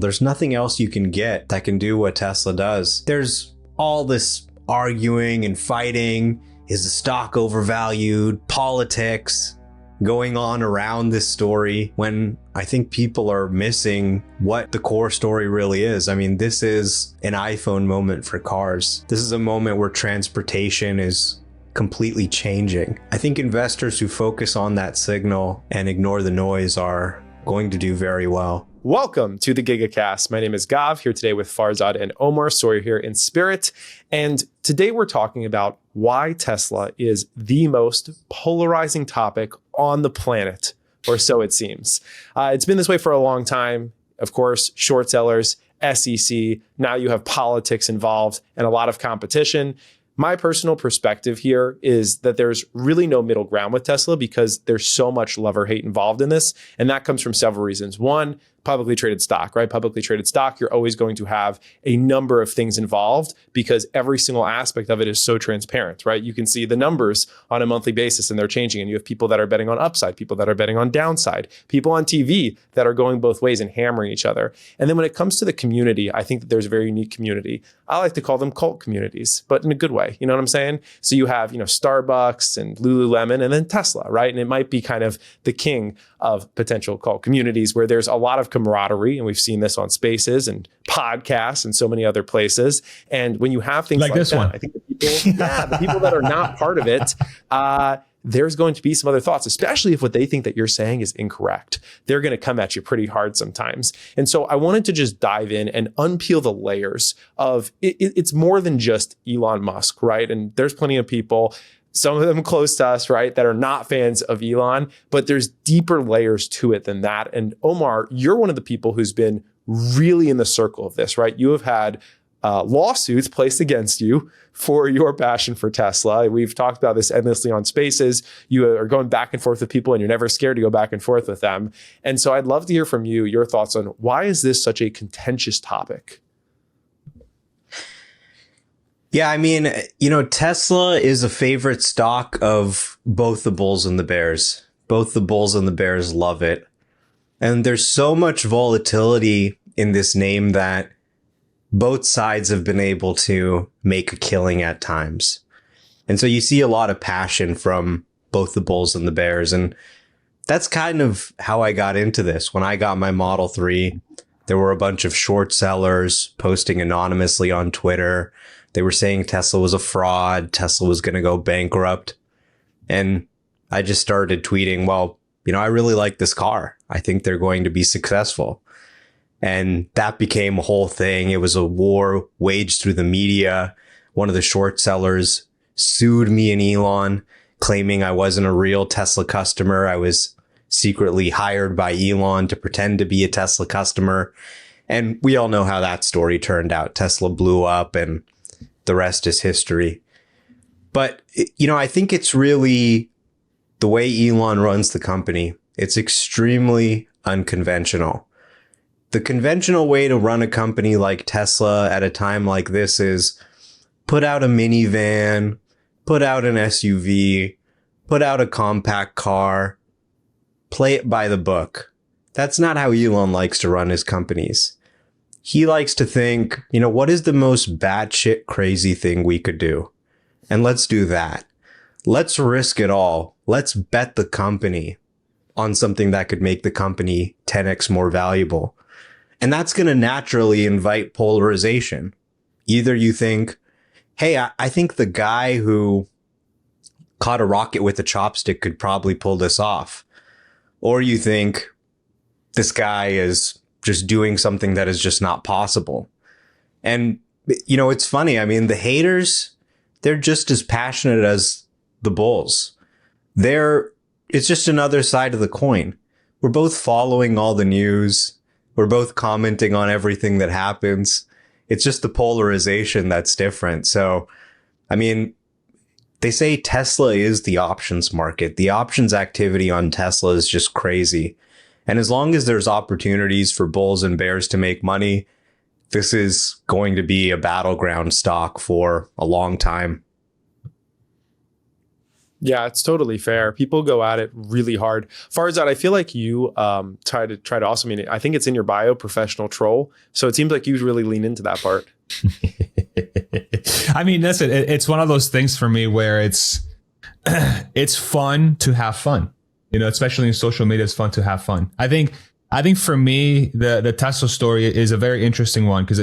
There's nothing else you can get that can do what Tesla does. There's all this arguing and fighting. Is the stock overvalued? Politics going on around this story, when I think people are missing what the core story really is. I mean, this is an iPhone moment for cars. This is a moment where transportation is completely changing. I think investors who focus on that signal and ignore the noise are going to do very well. Welcome to the Gigacast. My name is Gav, here today with Farzad and Omar, Sawyer here in spirit. And today we're talking about why Tesla is the most polarizing topic on the planet, or so it seems. It's been this way for a long time. Of course, short sellers, SEC, now you have politics involved and a lot of competition. My personal perspective here is that there's really no middle ground with Tesla because there's so much love or hate involved in this. And that comes from several reasons. One, publicly traded stock, right? Publicly traded stock, you're always going to have a number of things involved because every single aspect of it is so transparent, right? You can see the numbers on a monthly basis and they're changing. And you have people that are betting on upside, people that are betting on downside, people on TV that are going both ways and hammering each other. And then when it comes to the community, I think that there's a very unique community. I like to call them cult communities, but in a good way. You know what I'm saying? So you have, Starbucks and Lululemon and then Tesla, right? And it might be kind of the king of potential cult communities where there's a lot of camaraderie. And we've seen this on Spaces and podcasts and so many other places. And when you have things like this that, one, I think the people that are not part of it, there's going to be some other thoughts, especially if what they think that you're saying is incorrect. They're going to come at you pretty hard sometimes. And so I wanted to just dive in and unpeel the layers of it's more than just Elon Musk, right? And there's plenty of people, some of them close to us, right, that are not fans of Elon, but there's deeper layers to it than that. And Omar, you're one of the people who's been really in the circle of this, right? You have had lawsuits placed against you for your passion for Tesla. We've talked about this endlessly on Spaces. You are going back and forth with people and you're never scared to go back and forth with them. And so I'd love to hear from you, your thoughts on why is this such a contentious topic? Yeah, I mean, Tesla is a favorite stock of both the bulls and the bears. Both the bulls and the bears love it. And there's so much volatility in this name that both sides have been able to make a killing at times. And so you see a lot of passion from both the bulls and the bears. And that's kind of how I got into this. When I got my Model 3, there were a bunch of short sellers posting anonymously on Twitter. They were saying Tesla was a fraud. Tesla was going to go bankrupt. And I just started tweeting, well, I really like this car. I think they're going to be successful. And that became a whole thing. It was a war waged through the media. One of the short sellers sued me and Elon, claiming I wasn't a real Tesla customer. I was secretly hired by Elon to pretend to be a Tesla customer. And we all know how that story turned out. Tesla blew up and the rest is history. But, I think it's really the way Elon runs the company. It's extremely unconventional. The conventional way to run a company like Tesla at a time like this is put out a minivan, put out an SUV, put out a compact car, play it by the book. That's not how Elon likes to run his companies. He likes to think, what is the most batshit crazy thing we could do? And let's do that. Let's risk it all. Let's bet the company on something that could make the company 10x more valuable. And that's going to naturally invite polarization. Either you think, hey, I think the guy who caught a rocket with a chopstick could probably pull this off. Or you think this guy is just doing something that is just not possible. And, it's funny. I mean, the haters, they're just as passionate as the bulls. It's just another side of the coin. We're both following all the news. We're both commenting on everything that happens. It's just the polarization that's different. So, I mean, they say Tesla is the options market. The options activity on Tesla is just crazy. And as long as there's opportunities for bulls and bears to make money, this is going to be a battleground stock for a long time. Yeah, it's totally fair. People go at it really hard. Farzad, I feel like you try to also mean it. I think it's in your bio, professional troll. So it seems like you really lean into that part. I mean, listen, it's one of those things for me where it's fun to have fun. Especially in social media, it's fun to have fun. I think for me, the Tesla story is a very interesting one because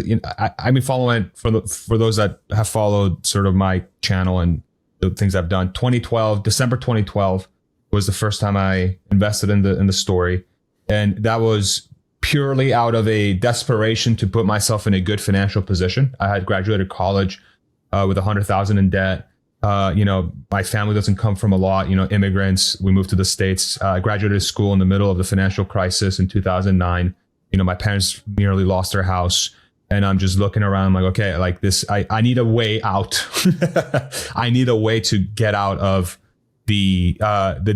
I've been following it for those that have followed sort of my channel and the things I've done. December 2012 was the first time I invested in the story, and that was purely out of a desperation to put myself in a good financial position. I had graduated college with $100,000 in debt. My family doesn't come from a lot, immigrants. We moved to the States. I graduated school in the middle of the financial crisis in 2009. My parents nearly lost their house. And I'm just looking around like, okay, like this, I need a way out. I need a way to get out of the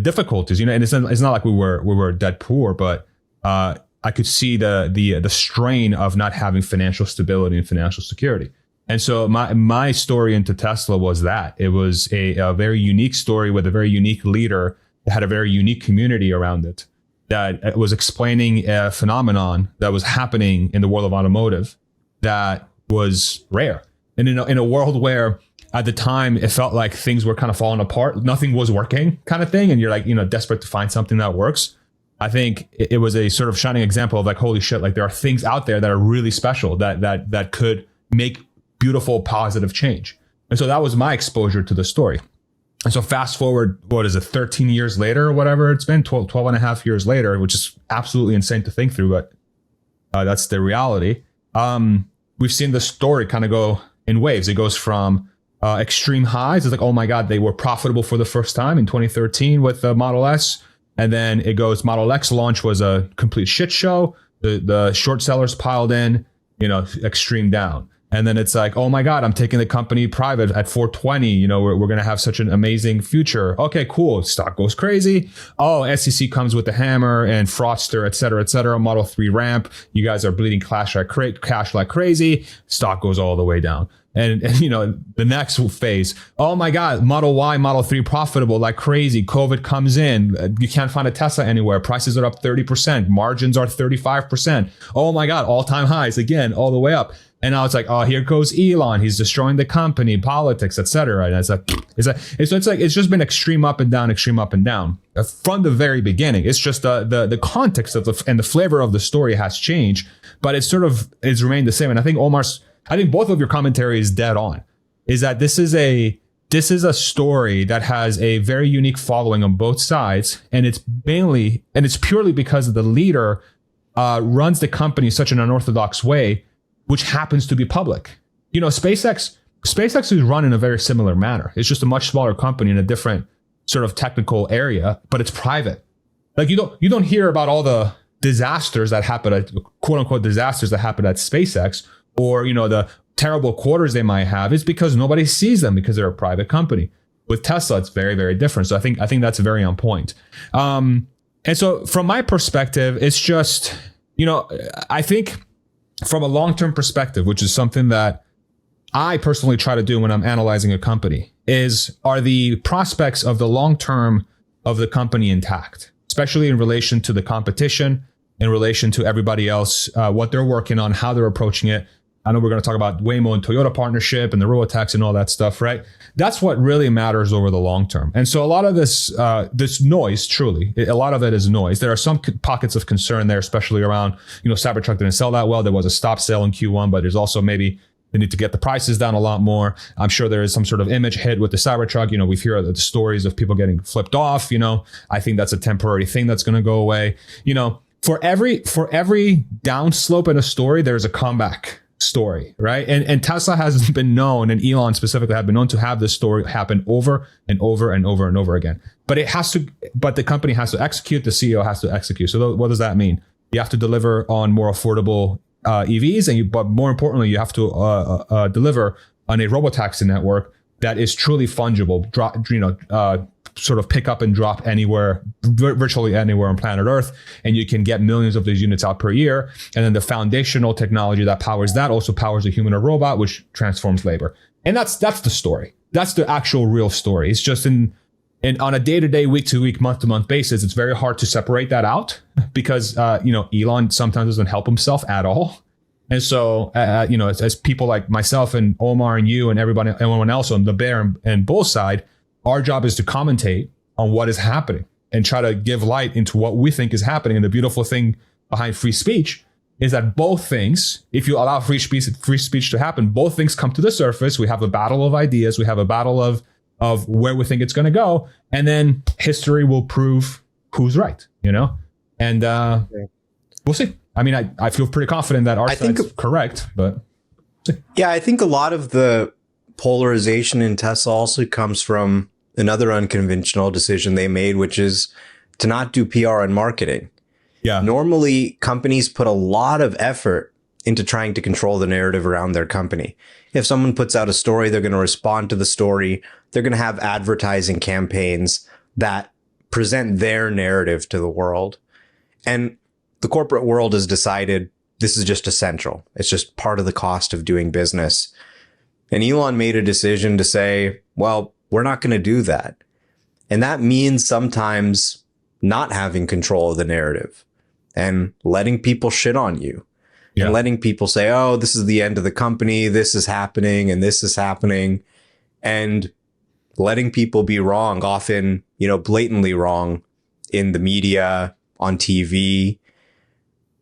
difficulties, and it's not like we were dead poor, but I could see the strain of not having financial stability and financial security. And so my story into Tesla was that it was a very unique story with a very unique leader that had a very unique community around it that was explaining a phenomenon that was happening in the world of automotive that was rare. And in a world where at the time it felt like things were kind of falling apart, nothing was working kind of thing. And you're like, desperate to find something that works. I think it was a sort of shining example of like, holy shit, like there are things out there that are really special that could make beautiful, positive change. And so that was my exposure to the story. And so fast forward, 13 years later or whatever it's been, 12 and a half years later, which is absolutely insane to think through, but that's the reality. We've seen the story kind of go in waves. It goes from extreme highs. It's like, oh my God, they were profitable for the first time in 2013 with the Model S. And then it goes, Model X launch was a complete shit show. The short sellers piled in, extreme down. And then it's like, oh my God, I'm taking the company private at 420. We're going to have such an amazing future. Okay, cool. Stock goes crazy. Oh, SEC comes with the hammer and Fraudster, et cetera, et cetera. Model 3 ramp. You guys are bleeding cash like crazy. Stock goes all the way down. And the next phase, oh my God, Model Y, Model 3 profitable like crazy. COVID comes in. You can't find a Tesla anywhere. Prices are up 30%. Margins are 35%. Oh my God, all-time highs again, all the way up. And now it's like, oh, here goes Elon. He's destroying the company, politics, etc. And it's just been extreme up and down from the very beginning. It's just the context of and the flavor of the story has changed, but it's remained the same. And I think both of your commentary is dead on. Is that this is a story that has a very unique following on both sides, and it's purely because the leader runs the company in such an unorthodox way, which happens to be public. SpaceX is run in a very similar manner. It's just a much smaller company in a different sort of technical area, but it's private. Like you don't hear about all the disasters that happen at quote unquote disasters that happen at SpaceX, or the terrible quarters they might have. It's because nobody sees them because they're a private company. With Tesla, it's very, very different. So I think that's very on point. And so from my perspective, it's just, I think from a long-term perspective, which is something that I personally try to do when I'm analyzing a company, are the prospects of the long-term of the company intact, especially in relation to the competition, in relation to everybody else, what they're working on, how they're approaching it. I know we're going to talk about Waymo and Toyota partnership and the robotaxi and all that stuff, right? That's what really matters over the long term. And so a lot of this noise, truly, a lot of it is noise. There are some pockets of concern there, especially around, Cybertruck didn't sell that well. There was a stop sale in Q1, but there's also maybe they need to get the prices down a lot more. I'm sure there is some sort of image hit with the Cybertruck. We've heard the stories of people getting flipped off. I think that's a temporary thing that's going to go away. For every downslope in a story, there's a comeback story, right? And Tesla has been known, and Elon specifically have been known to have this story happen over and over and over and over again. But the company has to execute, the CEO has to execute. So what does that mean? You have to deliver on more affordable EVs, but more importantly, you have to deliver on a robotaxi network that is truly fungible, sort of pick up and drop anywhere, virtually anywhere on planet Earth, and you can get millions of these units out per year. And then the foundational technology that powers that also powers a human or robot, which transforms labor. And that's the story. That's the actual real story. It's just in And on a day-to-day, week-to-week, month-to-month basis, it's very hard to separate that out because, Elon sometimes doesn't help himself at all. And so, as people like myself and Omar and you and everyone else on the bear and bull side, our job is to commentate on what is happening and try to give light into what we think is happening. And the beautiful thing behind free speech is that both things, if you allow free speech to happen, both things come to the surface. We have a battle of ideas. We have a battle of where we think it's going to go. And then history will prove who's right, and we'll see. I mean, I feel pretty confident that our side's correct, but yeah, I think a lot of the polarization in Tesla also comes from another unconventional decision they made, which is to not do PR and marketing. Yeah. Normally, companies put a lot of effort into trying to control the narrative around their company. If someone puts out a story, they're going to respond to the story. They're going to have advertising campaigns that present their narrative to the world. And the corporate world has decided this is just essential. It's just part of the cost of doing business. And Elon made a decision to say, well, we're not going to do that. And that means sometimes not having control of the narrative and letting people shit on you and letting people say, oh, this is the end of the company. This is happening and this is happening. And letting people be wrong, often, blatantly wrong in the media, on TV,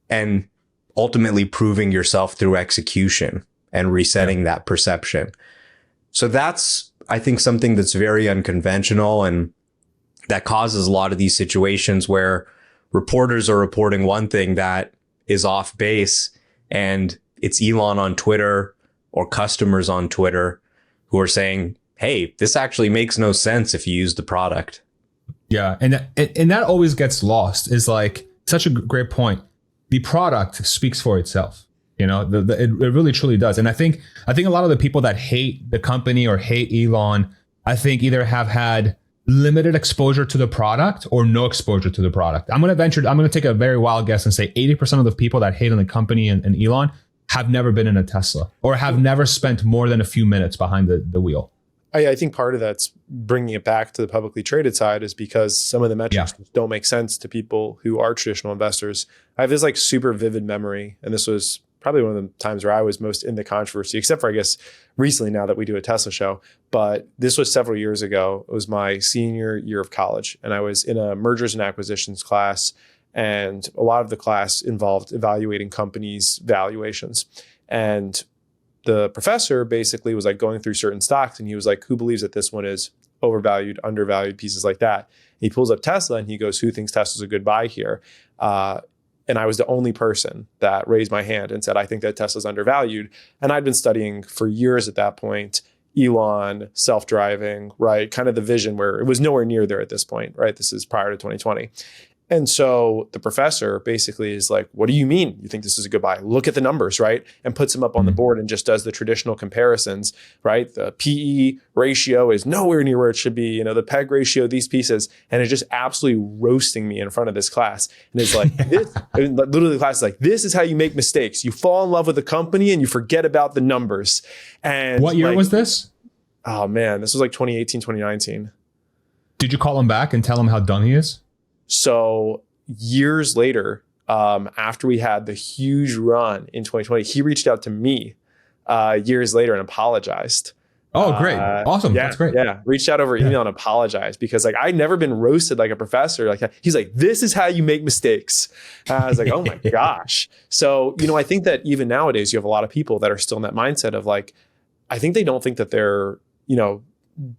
and ultimately proving yourself through execution and resetting that perception. So that's, I think, something that's very unconventional and that causes a lot of these situations where reporters are reporting one thing that is off base, and it's Elon on Twitter or customers on Twitter who are saying, hey, this actually makes no sense if you use the product. Yeah. And that always gets lost, is like such a great point. The product speaks for itself. It really truly does. And I think a lot of the people that hate the company or hate Elon, I think either have had limited exposure to the product or no exposure to the product. I'm going to take a very wild guess and say 80% of the people that hate on the company and Elon have never been in a Tesla or have never spent more than a few minutes behind the wheel. I think part of that's bringing it back to the publicly traded side is because some of the metrics don't make sense to people who are traditional investors. I have this like super vivid memory, and this was probably one of the times where I was most in the controversy, except for, I guess, recently now that we do a Tesla show. But this was several years ago. It was my senior year of college, and I was in a mergers and acquisitions class, and a lot of the class involved evaluating companies' valuations. And the professor basically was like going through certain stocks, and he was like, who believes that this one is overvalued, undervalued, pieces like that. And he pulls up Tesla and he goes, who thinks Tesla's a good buy here? And I was the only person that raised my hand and said, I think that Tesla's undervalued. And I'd been studying for years at that point, Elon, self-driving, right? Kind of the vision where it was nowhere near there at this point, right? This is prior to 2020. And so the professor basically is like, what do you mean you think this is a good buy? Look at the numbers, right? And puts them up on the board and just does the traditional comparisons, right? The PE ratio is nowhere near where it should be, the PEG ratio, these pieces. And it's just absolutely roasting me in front of this class. And it's like, literally the class is like, this is how you make mistakes. You fall in love with a company and you forget about the numbers. And what year was this? Oh man, this was like 2018, 2019. Did you call him back and tell him how dumb he is? So years later, after we had the huge run in 2020, he reached out to me years later and apologized. Oh, great. Awesome. Yeah, that's great. Yeah. Reached out over email and apologized because like I'd never been roasted like a professor. Like he's like, this is how you make mistakes. I was like, oh my gosh. So, I think that even nowadays you have a lot of people that are still in that mindset of like, I think they don't think that they're,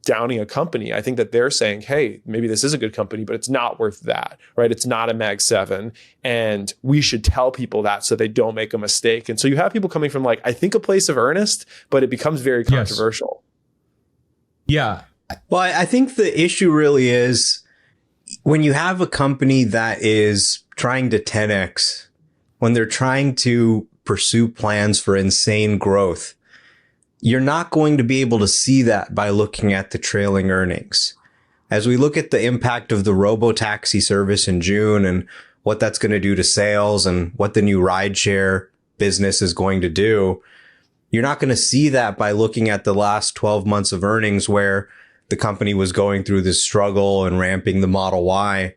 downing a company. I think that they're saying, hey, maybe this is a good company, but it's not worth that, right? It's not a Mag 7. And we should tell people that so they don't make a mistake. And so you have people coming from like, I think a place of earnest, but it becomes very controversial. Yes. Yeah. Well, I think the issue really is when you have a company that is trying to 10x, when they're trying to pursue plans for insane growth, you're not going to be able to see that by looking at the trailing earnings. As we look at the impact of the robo-taxi service in June and what that's going to do to sales and what the new rideshare business is going to do, you're not going to see that by looking at the last 12 months of earnings where the company was going through this struggle and ramping the Model Y.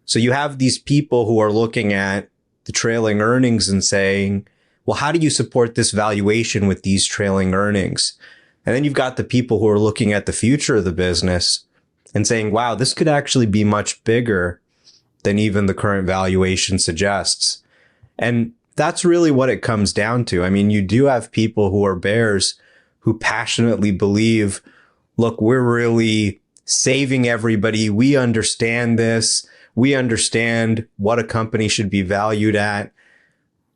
So you have these people who are looking at the trailing earnings and saying, well, how do you support this valuation with these trailing earnings? And then you've got the people who are looking at the future of the business and saying, wow, this could actually be much bigger than even the current valuation suggests. And that's really what it comes down to. I mean, you do have people who are bears who passionately believe, look, we're really saving everybody. We understand this. We understand what a company should be valued at.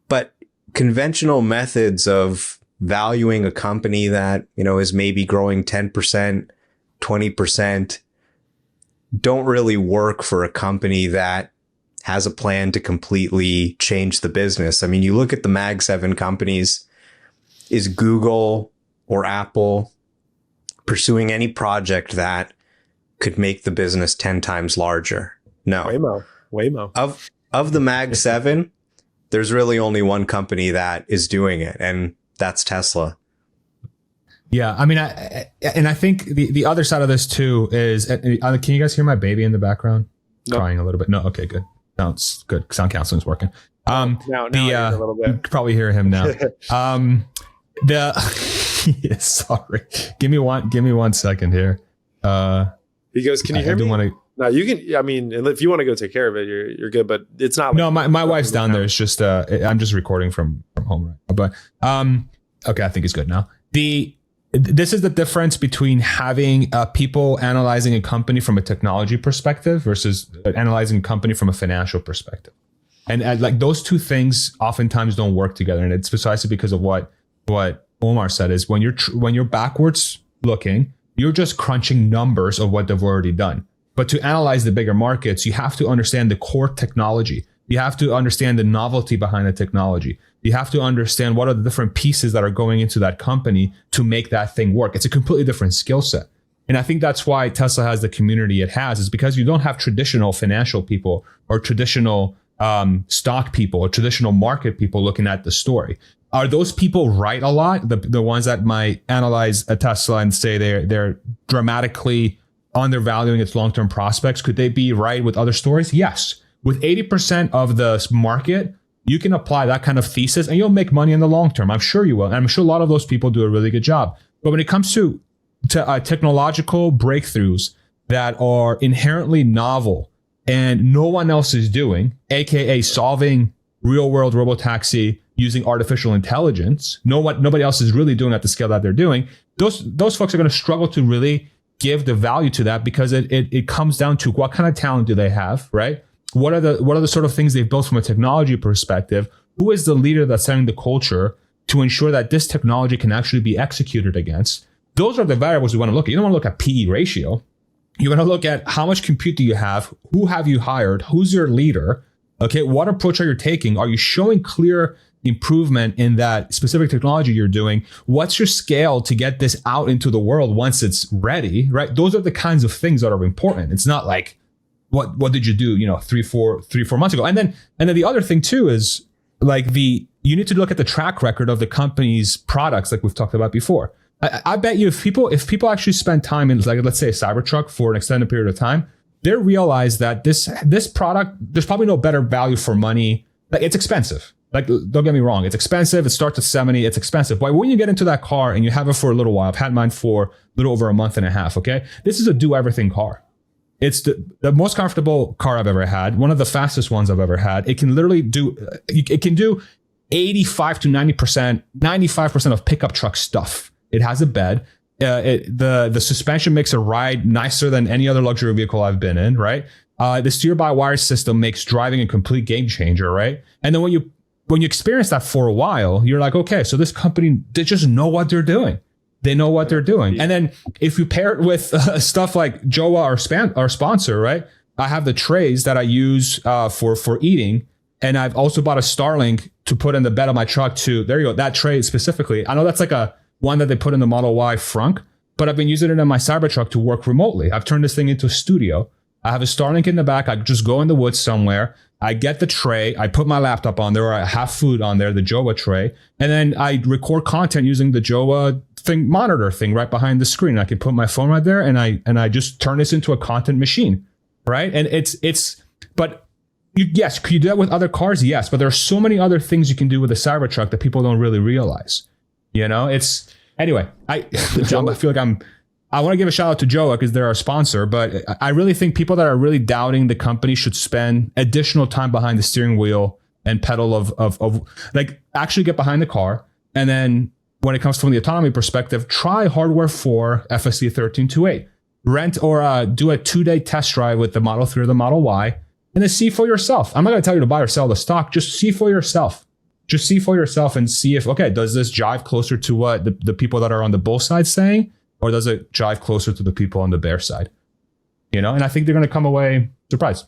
But conventional methods of valuing a company that, is maybe growing 10%, 20% don't really work for a company that has a plan to completely change the business. I mean, you look at the Mag 7 companies, is Google or Apple pursuing any project that could make the business 10 times larger? No. Waymo. Of the Mag 7, there's really only one company that is doing it, and that's Tesla. Yeah, I mean, I think the other side of this too is, can you guys hear my baby in the background? No. Crying a little bit? No, okay, good. Sounds good. Sound canceling's working. Now a little bit. You can probably hear him now. Sorry. Give me 1 second here. He goes, can you hear me? No, you can. I mean, if you want to go take care of it, you're good. But it's not. No, my wife's down there. It's just I'm just recording from home right now. But okay, I think it's good now. This is the difference between having people analyzing a company from a technology perspective versus analyzing a company from a financial perspective. And like those two things oftentimes don't work together. And it's precisely because of what Omar said is when you're backwards looking, you're just crunching numbers of what they've already done. But to analyze the bigger markets, you have to understand the core technology. You have to understand the novelty behind the technology. You have to understand what are the different pieces that are going into that company to make that thing work. It's a completely different skill set. And I think that's why Tesla has the community it has, is because you don't have traditional financial people or traditional stock people or traditional market people looking at the story. Are those people right a lot? The ones that might analyze a Tesla and say they're dramatically undervaluing its long-term prospects, could they be right with other stories? Yes. With 80% of the market, you can apply that kind of thesis and you'll make money in the long term. I'm sure you will. And I'm sure a lot of those people do a really good job. But when it comes to technological breakthroughs that are inherently novel and no one else is doing, aka solving real-world robotaxi using artificial intelligence, nobody else is really doing at the scale that they're doing, those folks are going to struggle to really give the value to that, because it comes down to what kind of talent do they have, right? What are the sort of things they've built from a technology perspective? Who is the leader that's setting the culture to ensure that this technology can actually be executed against? Those are the variables you want to look at. You don't want to look at PE ratio. You want to look at how much compute do you have? Who have you hired? Who's your leader? Okay, what approach are you taking? Are you showing clear improvement in that specific technology you're doing? What's your scale to get this out into the world once it's ready, right? Those are the kinds of things that are important. It's not like, what did you do, 3-4 months ago? And then the other thing too is like you need to look at the track record of the company's products, like we've talked about before. I bet you if people actually spend time in, like, let's say a Cybertruck for an extended period of time, they realize that this product, there's probably no better value for money. Like, it's expensive. Like, don't get me wrong. It's expensive. It starts at 70. It's expensive. But when you get into that car and you have it for a little while, I've had mine for a little over a month and a half. Okay. This is a do everything car. It's the most comfortable car I've ever had. One of the fastest ones I've ever had. It can literally do 85 to 90%, 95% of pickup truck stuff. It has a bed. The suspension makes a ride nicer than any other luxury vehicle I've been in, right? The steer-by-wire system makes driving a complete game changer, right? And then when you experience that for a while, you're like, okay, so this company, they just know what they're doing. They know what they're doing. And then if you pair it with stuff like Jowua, our sponsor, right? I have the trays that I use for eating. And I've also bought a Starlink to put in the bed of my truck too. There you go. That tray specifically. I know that's like a one that they put in the Model Y frunk, but I've been using it in my Cybertruck to work remotely. I've turned this thing into a studio. I have a Starlink in the back. I just go in the woods somewhere. I get the tray, I put my laptop on there, or I have food on there, the Jowua tray, and then I record content using the Jowua monitor thing right behind the screen. I can put my phone right there, and I just turn this into a content machine, right? And but yes, could you do that with other cars? Yes, but there are so many other things you can do with a Cybertruck that people don't really realize. Anyway. I feel like I want to give a shout out to Jowua because they're our sponsor, but I really think people that are really doubting the company should spend additional time behind the steering wheel and pedal of like actually get behind the car. And then when it comes from the autonomy perspective, try hardware 4 FSD 1328. Rent or do a 2-day test drive with the Model 3 or the Model Y, and then see for yourself. I'm not going to tell you to buy or sell the stock. Just see for yourself. Just see for yourself and see if, okay, does this jive closer to what the people that are on the bull side saying? Or does it jive closer to the people on the bear side? And I think they're going to come away surprised.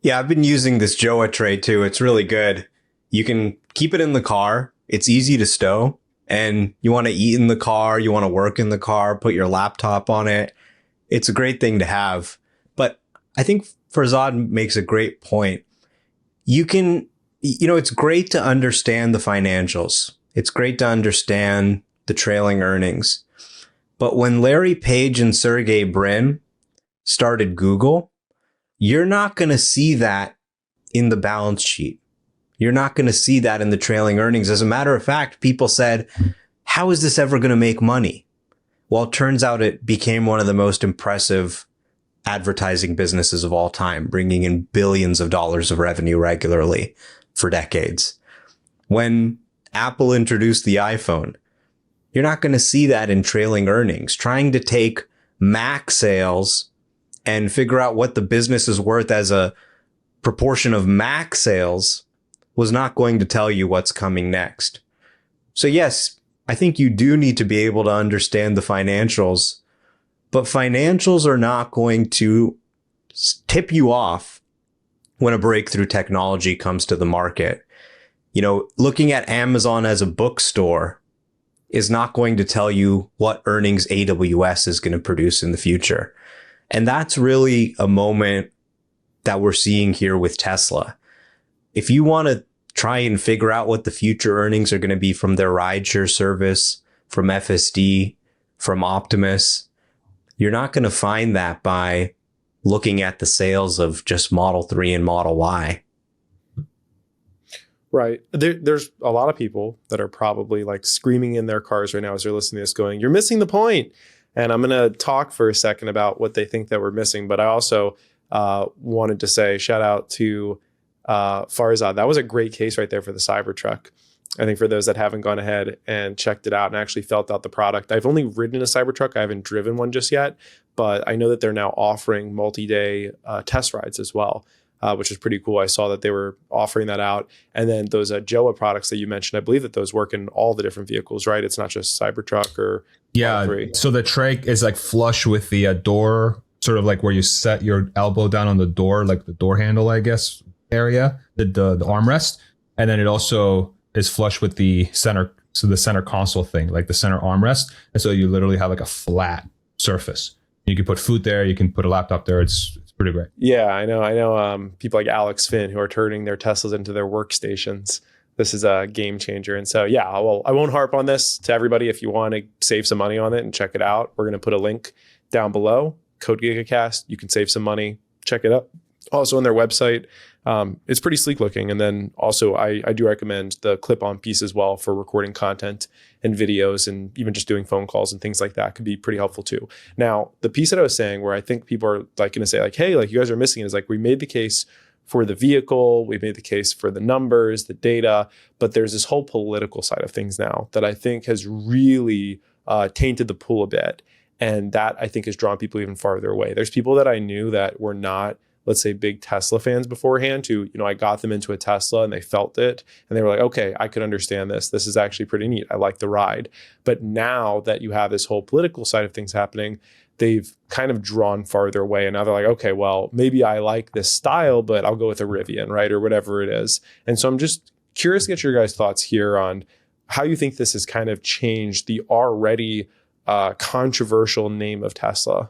Yeah, I've been using this Jowua tray too. It's really good. You can keep it in the car. It's easy to stow. And you want to eat in the car. You want to work in the car. Put your laptop on it. It's a great thing to have. But I think Farzad makes a great point. It's great to understand the financials. It's great to understand the trailing earnings. But when Larry Page and Sergey Brin started Google, you're not going to see that in the balance sheet. You're not going to see that in the trailing earnings. As a matter of fact, people said, how is this ever going to make money? Well, it turns out it became one of the most impressive advertising businesses of all time, bringing in billions of dollars of revenue regularly for decades. When Apple introduced the iPhone, you're not going to see that in trailing earnings. Trying to take Mac sales and figure out what the business is worth as a proportion of Mac sales was not going to tell you what's coming next. So yes, I think you do need to be able to understand the financials, but financials are not going to tip you off when a breakthrough technology comes to the market. Looking at Amazon as a bookstore is not going to tell you what earnings AWS is going to produce in the future. And that's really a moment that we're seeing here with Tesla. If you want to try and figure out what the future earnings are going to be from their rideshare service, from FSD, from Optimus, you're not going to find that by looking at the sales of just Model 3 and Model Y. Right. There's a lot of people that are probably like screaming in their cars right now as they're listening to this going, you're missing the point. And I'm going to talk for a second about what they think that we're missing. But I also wanted to say shout out to Farzad. That was a great case right there for the Cybertruck. I think for those that haven't gone ahead and checked it out and actually felt out the product. I've only ridden a Cybertruck. I haven't driven one just yet, but I know that they're now offering multi-day test rides as well. Which is pretty cool. I saw that they were offering that out. And then those Jowua products that you mentioned, I believe that those work in all the different vehicles, right? It's not just Cybertruck or yeah. So the tray is like flush with the door, sort of like where you set your elbow down on the door, like the door handle, I guess, area, the armrest. And then it also is flush with the center, so the center console thing, like the center armrest. And so you literally have like a flat surface. You can put food there. You can put a laptop there. It's pretty great. Yeah, I know. People like Alex Finn who are turning their Teslas into their workstations. This is a game changer. And so, yeah, I won't harp on this to everybody. If you want to save some money on it and check it out, we're going to put a link down below. Code Gigacast. You can save some money. Check it out. Also on their website. It's pretty sleek looking. And then also I do recommend the clip-on piece as well for recording content and videos, and even just doing phone calls and things like that could be pretty helpful too. Now, the piece that I was saying where I think people are like going to say like, hey, like you guys are missing it is like we made the case for the vehicle, we made the case for the numbers, the data, but there's this whole political side of things now that I think has really tainted the pool a bit. And that I think has drawn people even farther away. There's people that I knew that were not, let's say, big Tesla fans beforehand who, I got them into a Tesla and they felt it and they were like, okay, I could understand this. This is actually pretty neat. I like the ride. But now that you have this whole political side of things happening, they've kind of drawn farther away. And now they're like, okay, well, maybe I like this style, but I'll go with a Rivian, right? Or whatever it is. And so I'm just curious to get your guys' thoughts here on how you think this has kind of changed the already controversial name of Tesla.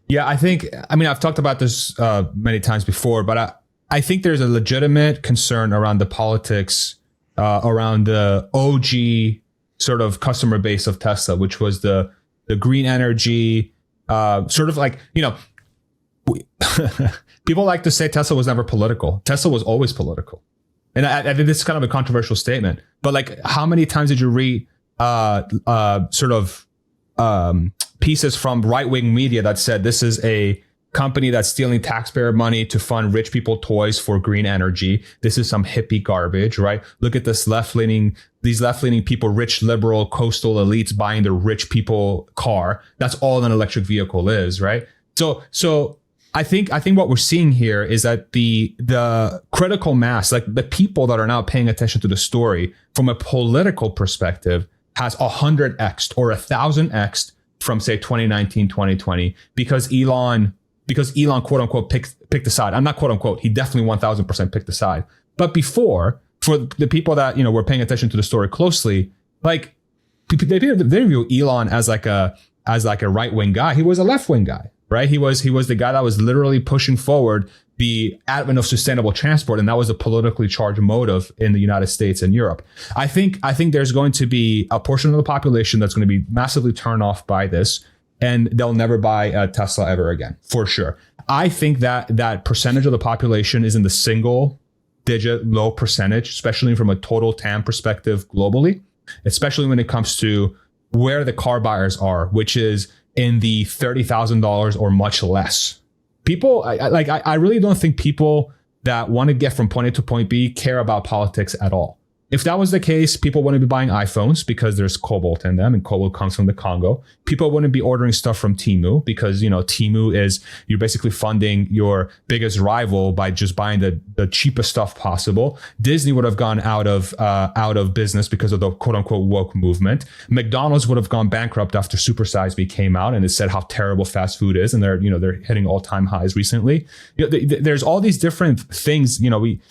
Yeah, I mean, I've talked about this many times before, but I think there's a legitimate concern around the politics, around the OG sort of customer base of Tesla, which was the green energy, sort of like, people like to say Tesla was never political. Tesla was always political. And I think this is kind of a controversial statement, but like, how many times did you read pieces from right-wing media that said this is a company that's stealing taxpayer money to fund rich people toys for green energy? This is some hippie garbage, right? Look at these left-leaning people, rich liberal coastal elites buying the rich people car. That's all an electric vehicle is, right? So I think what we're seeing here is that the critical mass, like the people that are now paying attention to the story from a political perspective, has 100x or 1,000x from say 2019, 2020, because Elon quote unquote picked the side. I'm not quote unquote. He definitely 1,000% picked the side. But before, for the people that were paying attention to the story closely, like they view Elon as like a right wing guy. He was a left wing guy, right? He was the guy that was literally pushing forward the advent of sustainable transport, and that was a politically charged motive in the United States and Europe. I think there's going to be a portion of the population that's going to be massively turned off by this, and they'll never buy a Tesla ever again, for sure. I think that percentage of the population is in the single digit low percentage, especially from a total TAM perspective globally, especially when it comes to where the car buyers are, which is in the $30,000 or much less. People, I really don't think people that want to get from point A to point B care about politics at all. If that was the case, people wouldn't be buying iPhones because there's cobalt in them, and cobalt comes from the Congo. People wouldn't be ordering stuff from Temu because, Temu is, you're basically funding your biggest rival by just buying the cheapest stuff possible. Disney would have gone out of business because of the quote unquote woke movement. McDonald's would have gone bankrupt after Super Size Me came out and it said how terrible fast food is, and they're hitting all-time highs recently. There's all these different things. We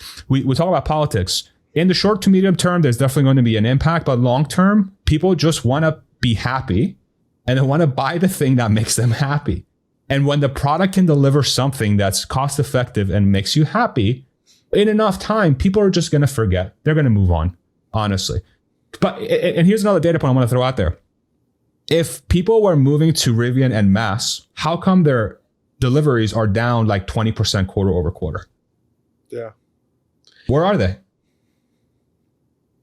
talk about politics. In the short to medium term, there's definitely going to be an impact, but long term, people just want to be happy and they want to buy the thing that makes them happy. And when the product can deliver something that's cost effective and makes you happy in enough time, people are just going to forget. They're going to move on, honestly. And here's another data point I want to throw out there. If people were moving to Rivian en masse, how come their deliveries are down like 20% quarter over quarter? Yeah. Where are they?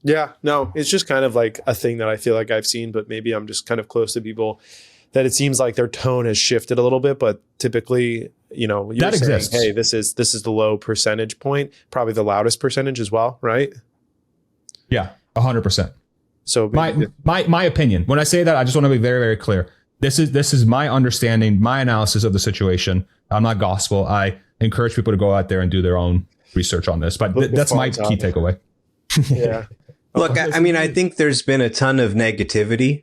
Yeah, no, it's just kind of like a thing that I feel like I've seen, but maybe I'm just kind of close to people that it seems like their tone has shifted a little bit. But typically, you're that saying, exists. hey, this is the low percentage point, probably the loudest percentage as well, right? Yeah, 100%. So my opinion, when I say that, I just want to be very, very clear. This is my understanding, my analysis of the situation. I'm not gospel. I encourage people to go out there and do their own research on this, but that's my key takeaway. Yeah. Look, I mean, I think there's been a ton of negativity,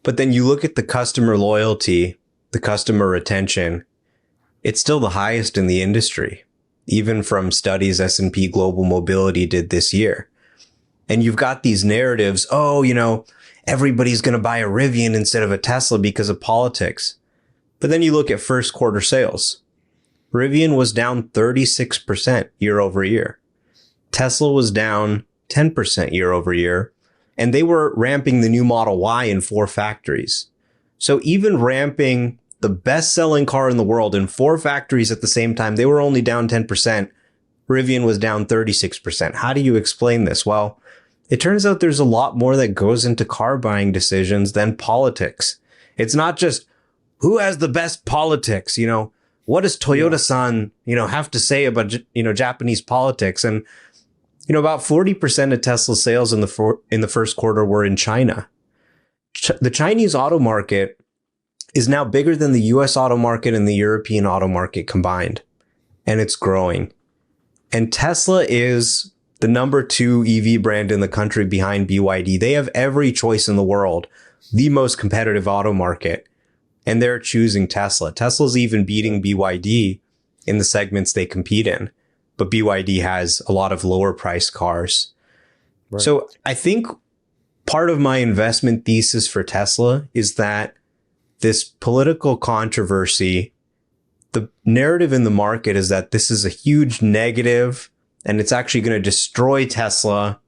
but then you look at the customer loyalty, the customer retention, it's still the highest in the industry, even from studies S&P Global Mobility did this year. And you've got these narratives, everybody's going to buy a Rivian instead of a Tesla because of politics. But then you look at first quarter sales. Rivian was down 36% year over year. Tesla was down 10% year over year, and they were ramping the new Model Y in 4 factories. So even ramping the best-selling car in the world in 4 factories at the same time, they were only down 10%. Rivian was down 36%. How do you explain this? Well, it turns out there's a lot more that goes into car buying decisions than politics. It's not just who has the best politics, what does Toyota-san, have to say about, Japanese politics? And about 40% of Tesla sales in the first quarter were in China. The Chinese auto market is now bigger than the US auto market and the European auto market combined, and it's growing. And Tesla is the number 2 EV brand in the country behind BYD. They have every choice in the world, the most competitive auto market, and they're choosing Tesla. Tesla's even beating BYD in the segments they compete in. But BYD has a lot of lower priced cars. Right. So I think part of my investment thesis for Tesla is that this political controversy the narrative in the market is that this is a huge negative and it's actually going to destroy Tesla.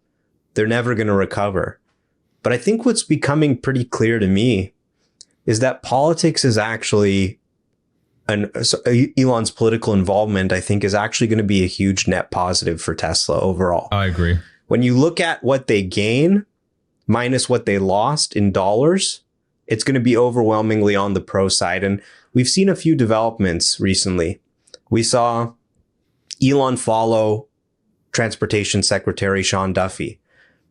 They're never going to recover. But I think what's becoming pretty clear to me is that politics is actually Elon's political involvement, I think, is actually going to be a huge net positive for Tesla overall. I agree. When you look at what they gain minus what they lost in dollars, it's going to be overwhelmingly on the pro side. And we've seen a few developments recently. We saw Elon follow Transportation Secretary Sean Duffy.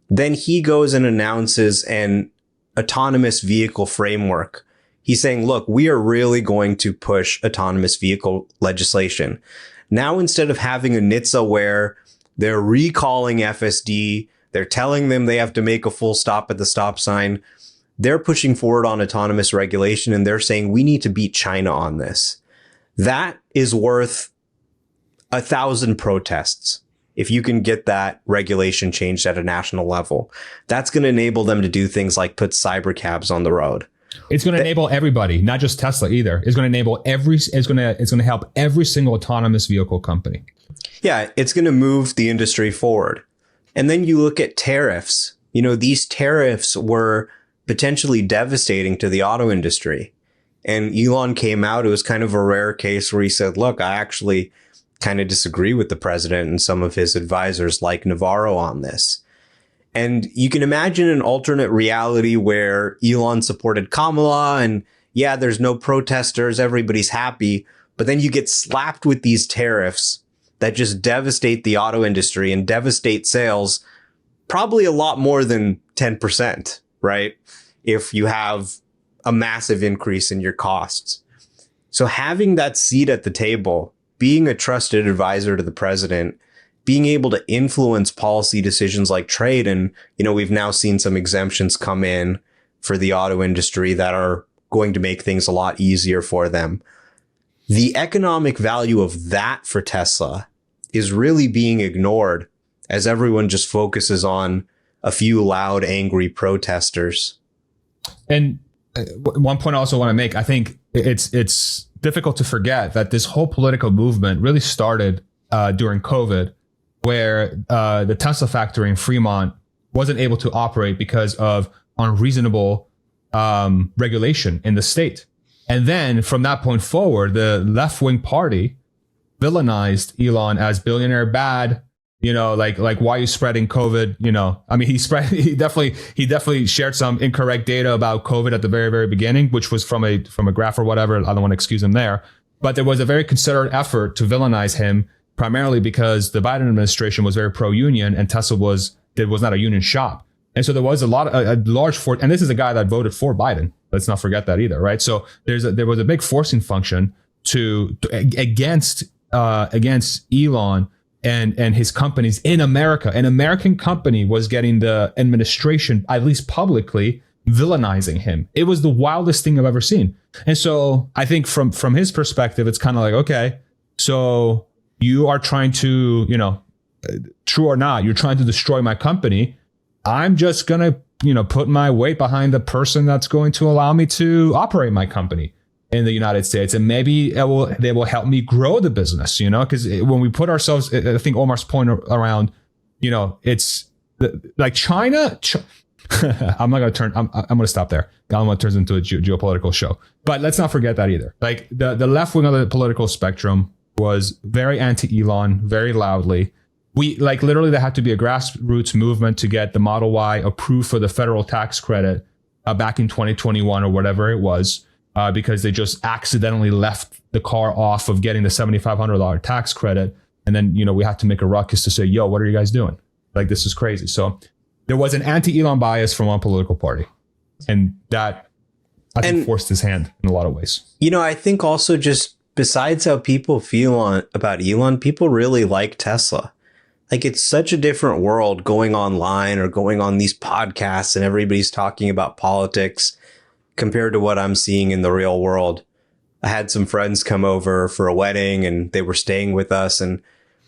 Then he goes and announces an autonomous vehicle framework. He's saying, look, we are really going to push autonomous vehicle legislation. Now, instead of having a NHTSA where they're recalling FSD, they're telling them they have to make a full stop at the stop sign, they're pushing forward on autonomous regulation, and they're saying we need to beat China on this. That is worth 1,000 protests. If you can get that regulation changed at a national level, that's going to enable them to do things like put cyber cabs on the road. It's going to enable everybody, not just Tesla either. It's going to enable it's going to help every single autonomous vehicle company. Yeah, it's going to move the industry forward. And then you look at tariffs. You know, these tariffs were potentially devastating to the auto industry. And Elon came out. It was kind of a rare case where he said, look, I actually kind of disagree with the president and some of his advisors like Navarro on this. And you can imagine an alternate reality where Elon supported Kamala and yeah, there's no protesters, everybody's happy. But then you get slapped with these tariffs that just devastate the auto industry and devastate sales probably a lot more than 10%, right? If you have a massive increase in your costs. So having that seat at the table, being a trusted advisor to the president, being able to influence policy decisions like trade. And, you know, we've now seen some exemptions come in for the auto industry that are going to make things a lot easier for them. The economic value of that for Tesla is really being ignored as everyone just focuses on a few loud, angry protesters. And one point I also want to make, I think it's difficult to forget that this whole political movement really started during COVID, where the Tesla factory in Fremont wasn't able to operate because of unreasonable regulation in the state. And then from that point forward, the left-wing party villainized Elon as billionaire bad, you know, like why are you spreading COVID? You know, I mean, he definitely shared some incorrect data about COVID at the very, very beginning, which was from a graph or whatever. I don't want to excuse him there, but there was a very concerted effort to villainize him, primarily because the Biden administration was very pro-union and Tesla was not a union shop. And so there was a large force, and this is a guy that voted for Biden. Let's not forget that either, right? So there was a big forcing function against Elon and his companies in America. An American company was getting the administration, at least publicly, villainizing him. It was the wildest thing I've ever seen. And so I think from his perspective, it's kind of like, okay, so you are trying to, you know, true or not, you're trying to destroy my company. I'm just going to, you know, put my weight behind the person that's going to allow me to operate my company in the United States. And maybe they will help me grow the business, you know, because when we put ourselves, I think Omar's point around, you know, it's like China. I'm going to stop there. I don't want to turn into a geopolitical show, but let's not forget that either. Like the left wing of the political spectrum was very anti-Elon, very loudly. We literally there had to be a grassroots movement to get the Model Y approved for the federal tax credit back in 2021 or whatever it was, because they just accidentally left the car off of getting the $7,500 tax credit. And then, you know, we had to make a ruckus to say, yo, what are you guys doing? Like, this is crazy. So there was an anti-Elon bias from one political party. And that, I think, forced his hand in a lot of ways. You know, I think also just besides how people feel about Elon, people really like Tesla. Like, it's such a different world going online or going on these podcasts and everybody's talking about politics compared to what I'm seeing in the real world. I had some friends come over for a wedding and they were staying with us and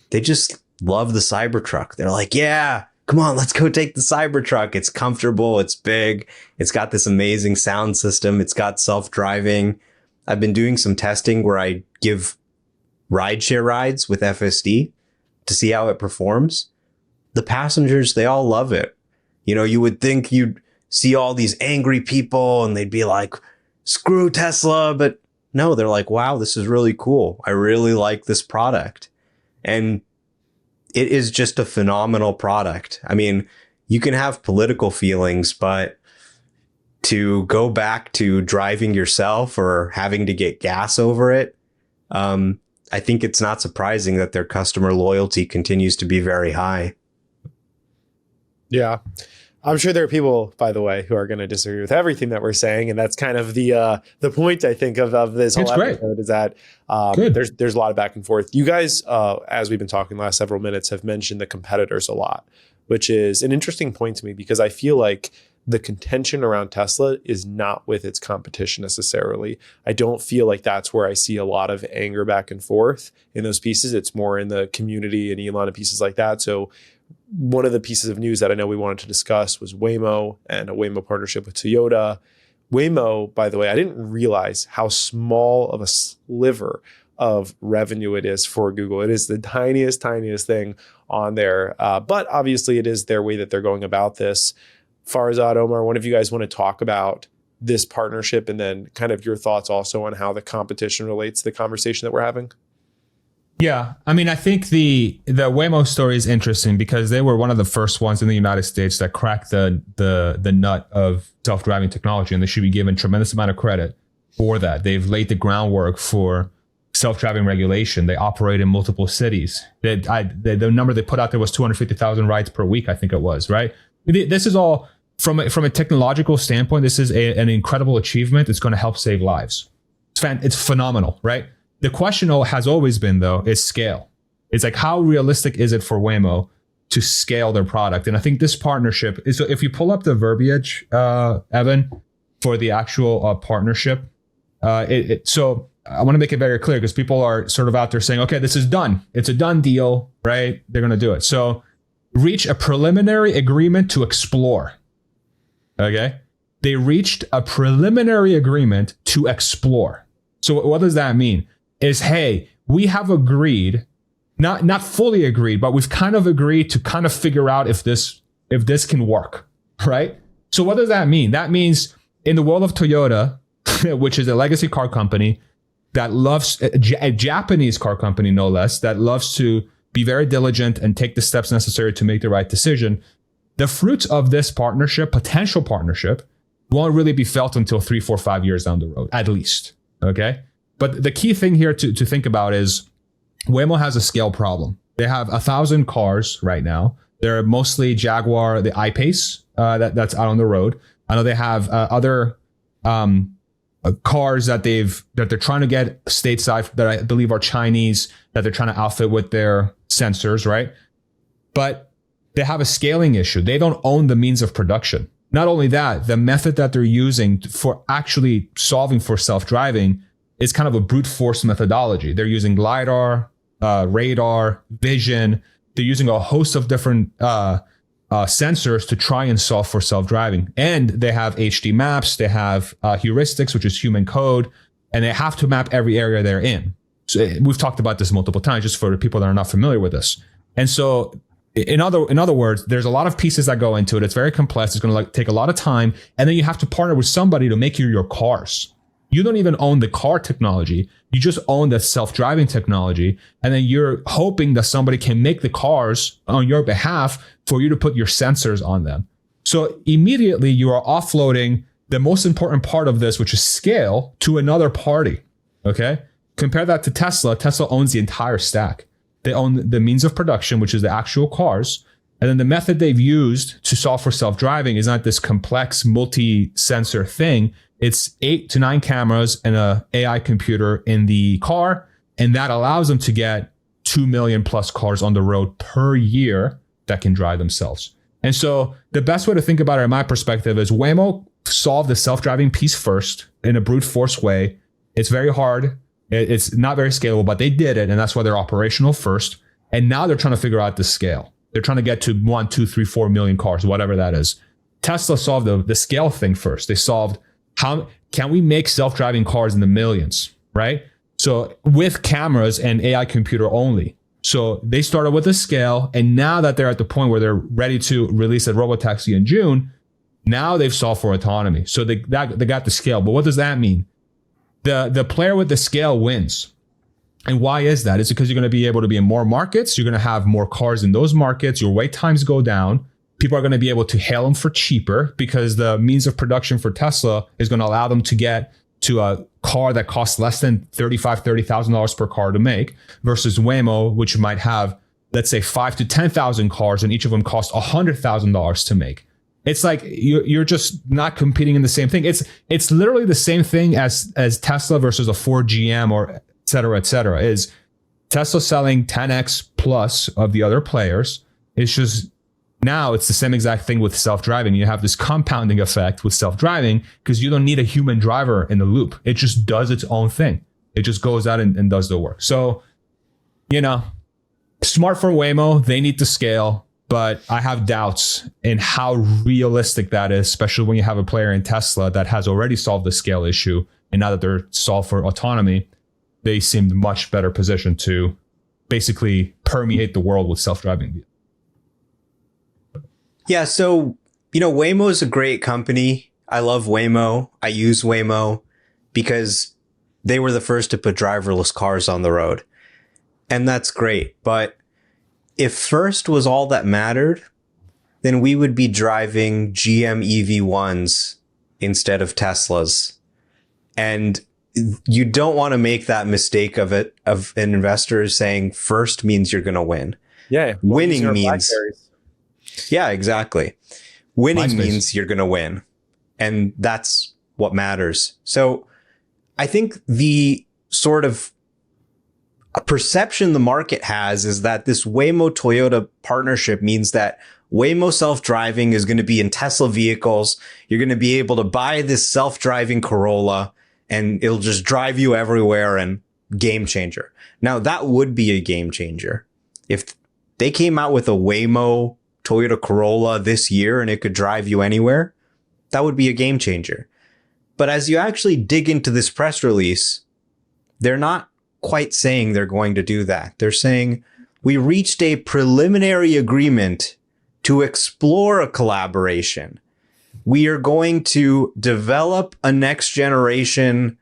they just love the Cybertruck. They're like, yeah, come on, let's go take the Cybertruck. It's comfortable. It's big. It's got this amazing sound system. It's got self-driving. I've been doing some testing where I give rideshare rides with FSD to see how it performs. The passengers, they all love it. You know, you would think you'd see all these angry people and they'd be like, screw Tesla. But no, they're like, wow, this is really cool. I really like this product. And it is just a phenomenal product. I mean, you can have political feelings, but to go back to driving yourself or having to get gas over it, I think it's not surprising that their customer loyalty continues to be very high. Yeah. I'm sure there are people, by the way, who are going to disagree with everything that we're saying, and that's kind of the point, I think, of this whole episode is that there's a lot of back and forth. You guys, as we've been talking the last several minutes, have mentioned the competitors a lot, which is an interesting point to me because I feel like the contention around Tesla is not with its competition necessarily. I don't feel like that's where I see a lot of anger back and forth in those pieces. It's more in the community and Elon and pieces like that. So one of the pieces of news that I know we wanted to discuss was Waymo and a Waymo partnership with Toyota. Waymo, by the way, I didn't realize how small of a sliver of revenue it is for Google. It is the tiniest thing on there. But obviously it is their way that they're going about this. Farzad, Omar, one of you guys want to talk about this partnership and then kind of your thoughts also on how the competition relates to the conversation that we're having? Yeah, I mean, I think the Waymo story is interesting because they were one of the first ones in the United States that cracked the nut of self-driving technology, and they should be given tremendous amount of credit for that. They've laid the groundwork for self-driving regulation. They operate in multiple cities. The number they put out there was 250,000 rides per week, I think it was, right? This is all from a technological standpoint. This is an incredible achievement. It's going to help save lives. It's phenomenal, right? The question has always been, though, is scale. It's like, how realistic is it for Waymo to scale their product? And I think this partnership is, so if you pull up the verbiage, Evan, for the actual partnership, so I want to make it very clear because people are sort of out there saying, okay, this is done. It's a done deal, right? They're going to do it. So reach a preliminary agreement to explore. Okay. They reached a preliminary agreement to explore. So what does that mean? Is, hey, we have agreed, not fully agreed, but we've kind of agreed to kind of figure out if this can work, right? So what does that mean? That means in the world of Toyota, which is a legacy car company that loves, a Japanese car company, no less, that loves to be very diligent and take the steps necessary to make the right decision, the fruits of this partnership, potential partnership, won't really be felt until 3, 4, 5 years down the road, at least, okay? But the key thing here to think about is Waymo has a scale problem. They have 1,000 cars right now. They're mostly Jaguar, the I-Pace that's out on the road. I know they have other cars that they're trying to get stateside that I believe are Chinese that they're trying to outfit with their sensors, right? But they have a scaling issue. They don't own the means of production. Not only that, the method that they're using for actually solving for self-driving is kind of a brute force methodology. They're using LiDAR, radar, vision. They're using a host of different sensors to try and solve for self-driving. And they have HD maps. They have heuristics, which is human code, and they have to map every area they're in. So we've talked about this multiple times, just for the people that are not familiar with this. And so in other words, there's a lot of pieces that go into it. It's very complex. It's going to take a lot of time. And then you have to partner with somebody to make your cars. You don't even own the car technology. You just own the self-driving technology. And then you're hoping that somebody can make the cars on your behalf for you to put your sensors on them. So immediately you are offloading the most important part of this, which is scale, to another party. Okay. Compare that to Tesla. Tesla owns the entire stack. They own the means of production, which is the actual cars. And then the method they've used to solve for self-driving is not this complex multi-sensor thing. It's 8 to 9 cameras and a AI computer in the car. And that allows them to get 2 million plus cars on the road per year that can drive themselves. And so the best way to think about it, in my perspective, is Waymo solved the self-driving piece first in a brute force way. It's very hard. It's not very scalable, but they did it. And that's why they're operational first. And now they're trying to figure out the scale. They're trying to get to 1, 2, 3, 4 million cars, whatever that is. Tesla solved the scale thing first. They solved how can we make self-driving cars in the millions, right? So with cameras and AI computer only. So they started with a scale, and now that they're at the point where they're ready to release a robotaxi in June, now they've solved for autonomy. So they got the scale. But what does that mean? The player with the scale wins. And why is that? It's because you're going to be able to be in more markets. You're going to have more cars in those markets. Your wait times go down. People are going to be able to hail them for cheaper because the means of production for Tesla is going to allow them to get to a car that costs less than $30,000 per car to make, versus Waymo, which might have, let's say, 5,000 to 10,000 cars, and each of them cost $100,000 to make. It's like you're just not competing in the same thing. It's literally the same thing as Tesla versus a Ford, GM, or et cetera, et cetera. Is Tesla selling 10x plus of the other players? It's just, now it's the same exact thing with self-driving. You have this compounding effect with self-driving because you don't need a human driver in the loop. It just does its own thing. It just goes out and does the work. So, smart for Waymo. They need to scale, but I have doubts in how realistic that is, especially when you have a player in Tesla that has already solved the scale issue. And now that they're solved for autonomy, they seemed much better positioned to basically permeate the world with self-driving vehicles. Yeah, so, Waymo is a great company. I love Waymo. I use Waymo because they were the first to put driverless cars on the road. And that's great. But if first was all that mattered, then we would be driving GM EV1s instead of Teslas. And you don't want to make that mistake of an investor saying first means you're going to win. Yeah. Winning means... Yeah, exactly. Winning means you're going to win. And that's what matters. So I think the sort of a perception the market has is that this Waymo Toyota partnership means that Waymo self-driving is going to be in Tesla vehicles. You're going to be able to buy this self-driving Corolla and it'll just drive you everywhere, and game changer. Now, that would be a game changer. If they came out with a Waymo Toyota Corolla this year and it could drive you anywhere, that would be a game changer. But as you actually dig into this press release, they're not quite saying they're going to do that. They're saying, we reached a preliminary agreement to explore a collaboration. We are going to develop a next generation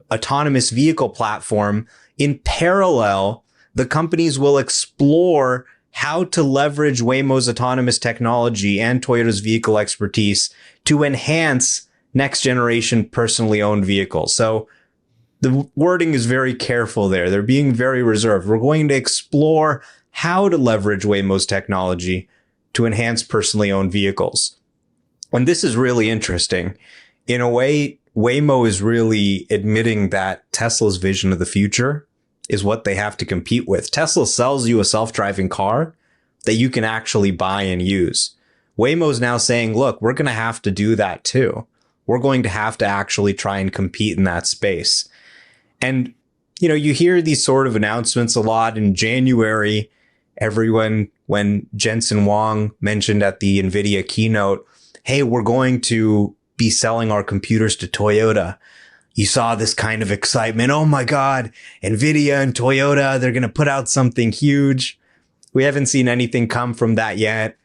autonomous vehicle platform. In parallel, the companies will explore how to leverage Waymo's autonomous technology and Toyota's vehicle expertise to enhance next generation personally owned vehicles. So the wording is very careful there. They're being very reserved. We're going to explore how to leverage Waymo's technology to enhance personally owned vehicles. And this is really interesting. In a way, Waymo is really admitting that Tesla's vision of the future is what they have to compete with. Tesla sells you a self-driving car that you can actually buy and use. Waymo's now saying, look, we're going to have to do that too. We're going to have to actually try and compete in that space. And, you hear these sort of announcements a lot. In January, when Jensen Huang mentioned at the NVIDIA keynote, hey, we're going to be selling our computers to Toyota. You saw this kind of excitement. Oh my God, NVIDIA and Toyota, they're going to put out something huge. We haven't seen anything come from that yet.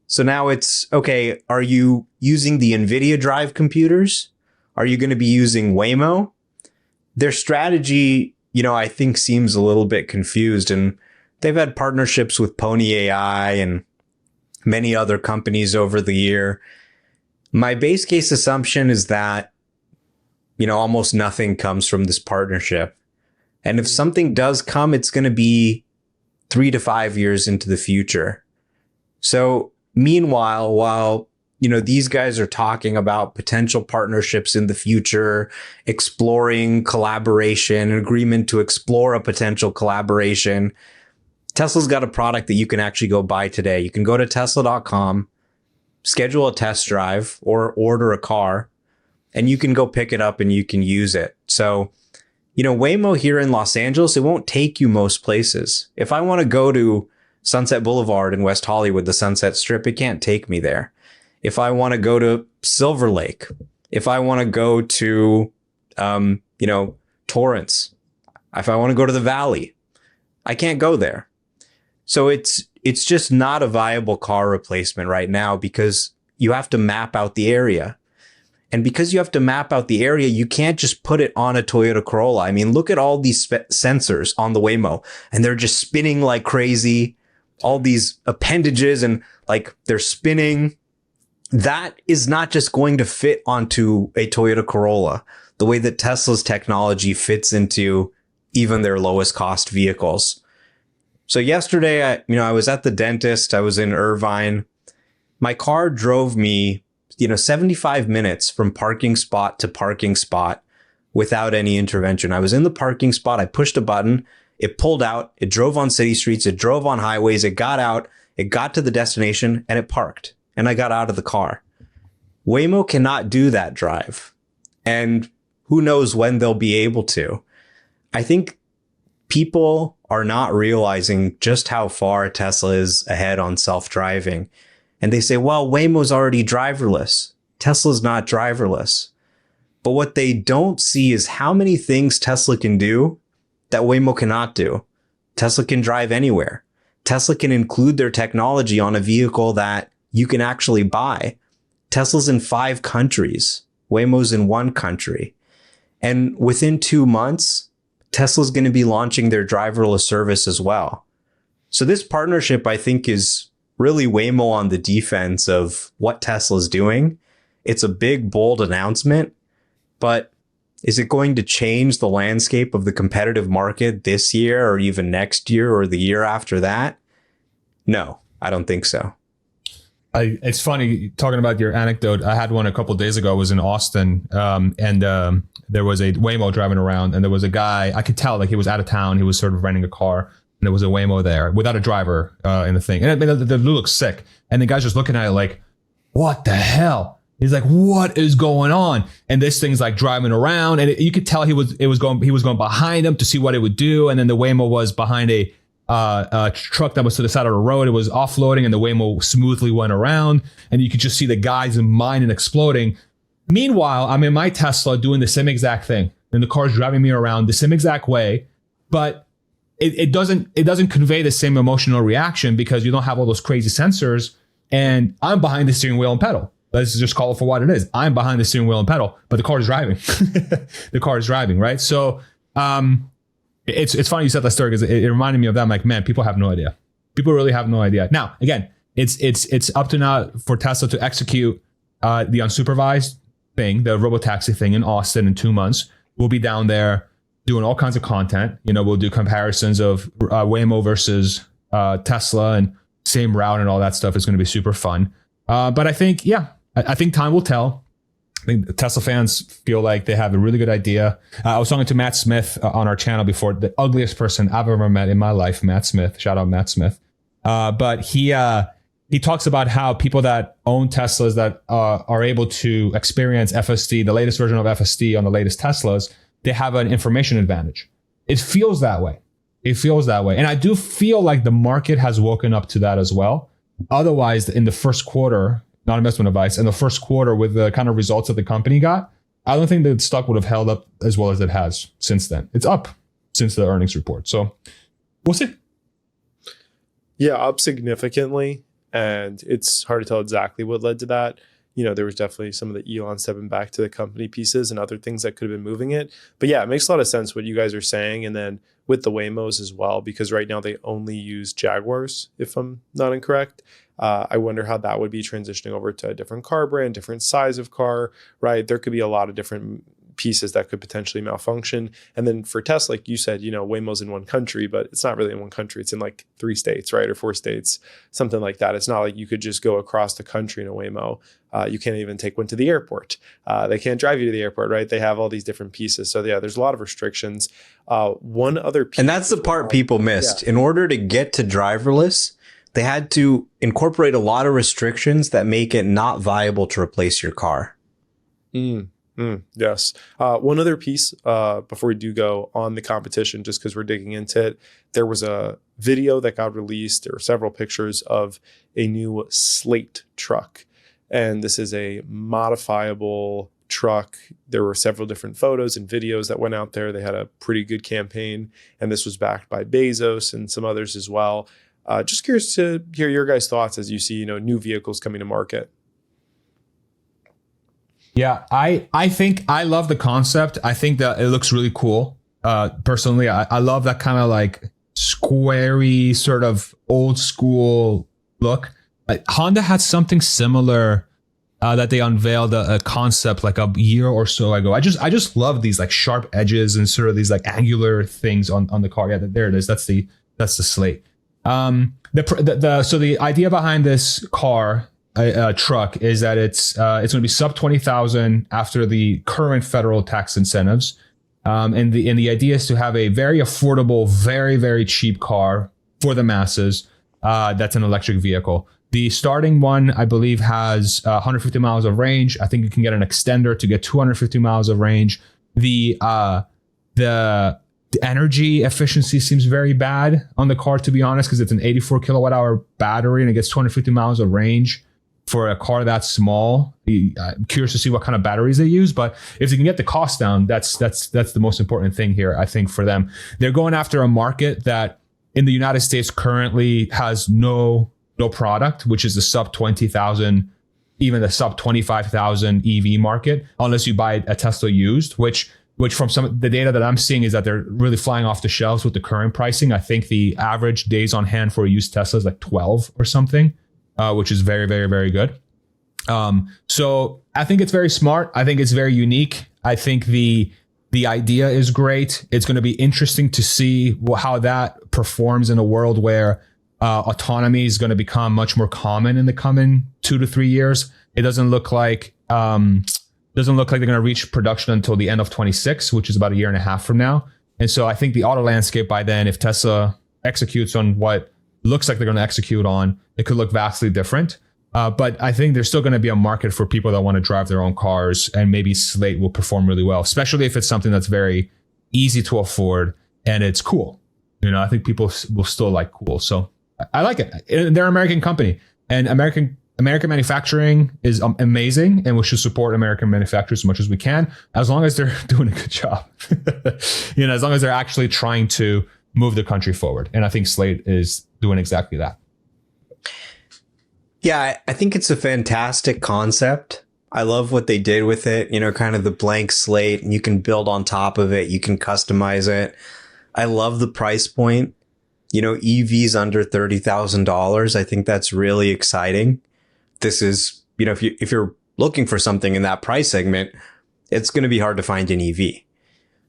So now it's, okay, are you using the NVIDIA Drive computers? Are you going to be using Waymo? Their strategy, I think seems a little bit confused, and they've had partnerships with Pony AI and many other companies over the year. My base case assumption is that, almost nothing comes from this partnership. And if something does come, it's going to be 3 to 5 years into the future. So meanwhile, while, these guys are talking about potential partnerships in the future, exploring collaboration, an agreement to explore a potential collaboration, Tesla's got a product that you can actually go buy today. You can go to Tesla.com, schedule a test drive or order a car, and you can go pick it up and you can use it. So, Waymo here in Los Angeles, it won't take you most places. If I want to go to Sunset Boulevard in West Hollywood, the Sunset Strip, it can't take me there. If I want to go to Silver Lake, If I want to go to, Torrance, if I want to go to the Valley, I can't go there. So it's just not a viable car replacement right now because you have to map out the area. And because you have to map out the area, you can't just put it on a Toyota Corolla. I mean, look at all these sensors on the Waymo, and they're just spinning like crazy. All these appendages and like they're spinning. That is not just going to fit onto a Toyota Corolla the way that Tesla's technology fits into even their lowest cost vehicles. So yesterday, I was at the dentist. I was in Irvine. My car drove me 75 minutes from parking spot to parking spot without any intervention. I was in the parking spot. I pushed a button. It pulled out. It drove on city streets. It drove on highways. It got out. It got to the destination and it parked. And I got out of the car. Waymo cannot do that drive. And who knows when they'll be able to. I think people are not realizing just how far Tesla is ahead on self-driving. And they say, well, Waymo's already driverless. Tesla's not driverless. But what they don't see is how many things Tesla can do that Waymo cannot do. Tesla can drive anywhere. Tesla can include their technology on a vehicle that you can actually buy. Tesla's in 5 countries. Waymo's in 1 country. And within 2 months, Tesla's going to be launching their driverless service as well. So this partnership, I think, is really Waymo on the defense of what Tesla's doing. It's a big, bold announcement, but is it going to change the landscape of the competitive market this year or even next year or the year after that? No, I don't think so. It's funny talking about your anecdote. I had one a couple of days ago. I was in Austin, and there was a Waymo driving around, and there was a guy. I could tell like he was out of town. He was sort of renting a car. And there was a Waymo there without a driver in the thing. And the dude looks sick. And the guy's just looking at it like, what the hell? He's like, what is going on? And this thing's like driving around. And you could tell he was going behind him to see what it would do. And then the Waymo was behind a truck that was to the side of the road. It was offloading and the Waymo smoothly went around. And you could just see the guy's mind and exploding. Meanwhile, I'm in my Tesla doing the same exact thing. And the car's driving me around the same exact way. But it doesn't convey the same emotional reaction because you don't have all those crazy sensors. And I'm behind the steering wheel and pedal. Let's just call it for what it is. I'm behind the steering wheel and pedal, but the car is driving. The car is driving, right? So it's funny you said that story because it reminded me of that. I'm like, man, people have no idea. People really have no idea. Now, again, it's up to now for Tesla to execute the unsupervised thing, the robotaxi thing in Austin in 2 months. We'll be down there doing all kinds of content. We'll do comparisons of Waymo versus Tesla and same route and all that stuff. Is going to be super fun. But I think, I think time will tell. I think the Tesla fans feel like they have a really good idea. I was talking to Matt Smith on our channel before, the ugliest person I've ever met in my life, Matt Smith. Shout out Matt Smith. But he talks about how people that own Teslas that are able to experience FSD, the latest version of FSD on the latest Teslas, they have an information advantage. It feels that way. And I do feel like the market has woken up to that as well. Otherwise, in the first quarter, not investment advice, in the first quarter with the kind of results that the company got, I don't think the stock would have held up as well as it has since then. It's up since the earnings report. So we'll see. Yeah, up significantly. And it's hard to tell exactly what led to that. There was definitely some of the Elon stepping back to the company pieces and other things that could have been moving it. But yeah, it makes a lot of sense what you guys are saying. And then with the Waymos as well, because right now they only use Jaguars, if I'm not incorrect. I wonder how that would be transitioning over to a different car brand, different size of car, right? There could be a lot of different pieces that could potentially malfunction. And then for Tesla, like you said, Waymo's in 1 country, but it's not really in 1 country. It's in like 3 states, right? Or 4 states, something like that. It's not like you could just go across the country in a Waymo. You can't even take one to the airport. They can't drive you to the airport, right? They have all these different pieces. So yeah, there's a lot of restrictions. One other piece. And that's the part people missed. Yeah. In order to get to driverless, they had to incorporate a lot of restrictions that make it not viable to replace your car. Yes. One other piece before we do go on the competition, just because we're digging into it, there was a video that got released. There were several pictures of a new Slate truck. And this is a modifiable Truck. There were several different photos and videos that went out there. They had a pretty good campaign, and this was backed by Bezos and some others as well. Just curious to hear your guys' thoughts as you see, new vehicles coming to market. Yeah, I think I love the concept. I think that it looks really cool. Personally, I love that kind of like squarey sort of old school look. Honda had something similar that they unveiled a concept like a year or so ago. I just love these like sharp edges and sort of these like angular things on the car. Yeah, there it is. That's the Slate. So the idea behind this car, truck, is that it's going to be sub 20,000 after the current federal tax incentives. And the idea is to have a very affordable, very, very cheap car for the masses. That's an electric vehicle. The starting one, I believe, has 150 miles of range. I think you can get an extender to get 250 miles of range. The energy efficiency seems very bad on the car, to be honest, because it's an 84 kilowatt hour battery and it gets 250 miles of range for a car that small. I'm curious to see what kind of batteries they use, but if they can get the cost down, that's the most important thing here, I think, for them. They're going after a market that in the United States currently has no product, which is the sub 20,000, even the sub 25,000 EV market, unless you buy a Tesla used, which from some of the data that I'm seeing is that they're really flying off the shelves with the current pricing. I think the average days on hand for a used Tesla is like 12 or something, which is very, very, very good. So I think it's very smart. I think it's very unique. I think the idea is great. It's going to be interesting to see how that performs in a world where autonomy is going to become much more common in the coming 2 to 3 years. It doesn't look like they're going to reach production until the end of 26, which is about a year and a half from now. And so I think the auto landscape by then, if Tesla executes on what looks like they're going to execute on, it could look vastly different. But I think there's still going to be a market for people that want to drive their own cars, and maybe Slate will perform really well, especially if it's something that's very easy to afford and it's cool. I think people will still like cool. So I like it. They're an American company, and American manufacturing is amazing, and we should support American manufacturers as much as we can, as long as they're doing a good job. As long as they're actually trying to move the country forward. And I think Slate is doing exactly that. Yeah, I think it's a fantastic concept. I love what they did with it, kind of the blank slate, and you can build on top of it. You can customize it. I love the price point. EVs under $30,000. I think that's really exciting. This is, if you're looking for something in that price segment, it's going to be hard to find an EV.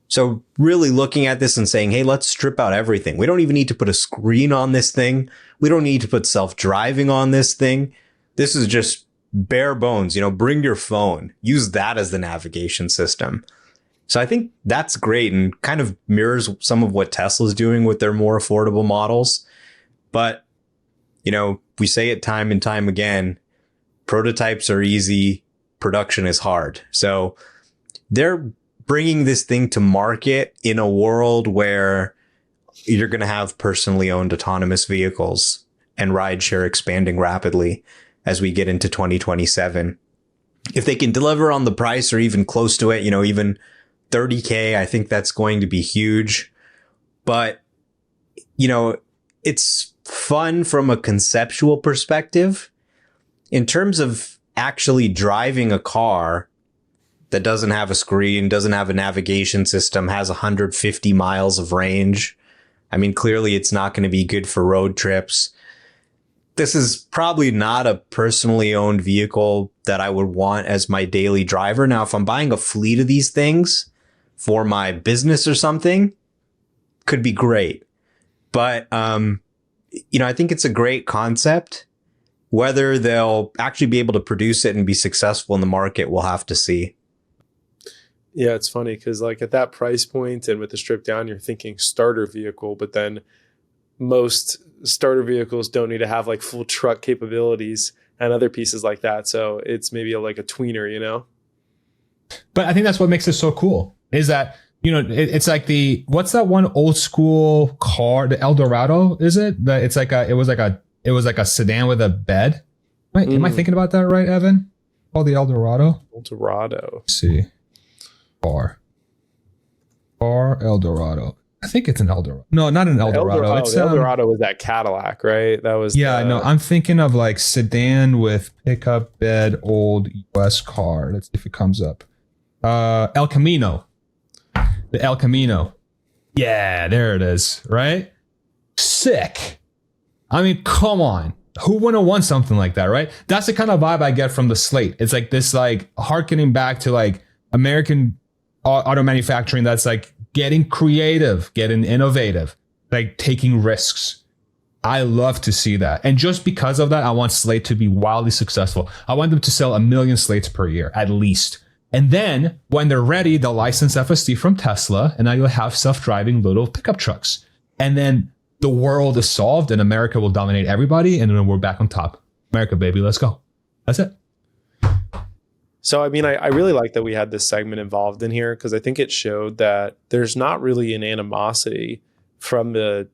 So really looking at this and saying, hey, let's strip out everything. We don't even need to put a screen on this thing. We don't need to put self-driving on this thing. This is just bare bones. Bring your phone, use that as the navigation system. So I think that's great and kind of mirrors some of what Tesla's doing with their more affordable models. But, we say it time and time again, prototypes are easy, production is hard. So they're bringing this thing to market in a world where you're going to have personally owned autonomous vehicles and rideshare expanding rapidly as we get into 2027. If they can deliver on the price or even close to it, even $30K, I think that's going to be huge. But, it's fun from a conceptual perspective. In terms of actually driving a car that doesn't have a screen, doesn't have a navigation system, has 150 miles of range. I mean, clearly it's not going to be good for road trips. This is probably not a personally owned vehicle that I would want as my daily driver. Now, if I'm buying a fleet of these things for my business or something, could be great. But, I think it's a great concept. Whether they'll actually be able to produce it and be successful in the market, we'll have to see. Yeah, it's funny because at that price point and with the strip down, you're thinking starter vehicle, but then most starter vehicles don't need to have full truck capabilities and other pieces like that. So it's maybe a tweener, But I think that's what makes it so cool is that, it's like what's that one old school car, the Eldorado, is it? It was like a sedan with a bed. Right? Am I thinking about that right, Evan? called the Eldorado? Eldorado. Let's see. Bar Eldorado. I think it's an Eldorado. No, not an Eldorado. The Eldorado was that Cadillac, right? That was no, I'm thinking of like sedan with pickup bed, old US car. Let's see if it comes up. El Camino. The El Camino. Yeah, there it is, right? Sick. I mean, come on. Who wouldn't want something like that, right? That's the kind of vibe I get from the Slate. It's like this, like, harkening back to like American auto manufacturing that's like getting creative, getting innovative, like taking risks. I love to see that. And just because of that, I want Slate to be wildly successful. I want them to sell 1 million Slates per year, at least. And then when they're ready, they'll license FSD from Tesla, and now you'll have self-driving little pickup trucks. And then the world is solved, and America will dominate everybody, and then we're back on top. America, baby, let's go. That's it. So, I mean, I really like that we had this segment involved in here because I think it showed that there's not really an animosity from the,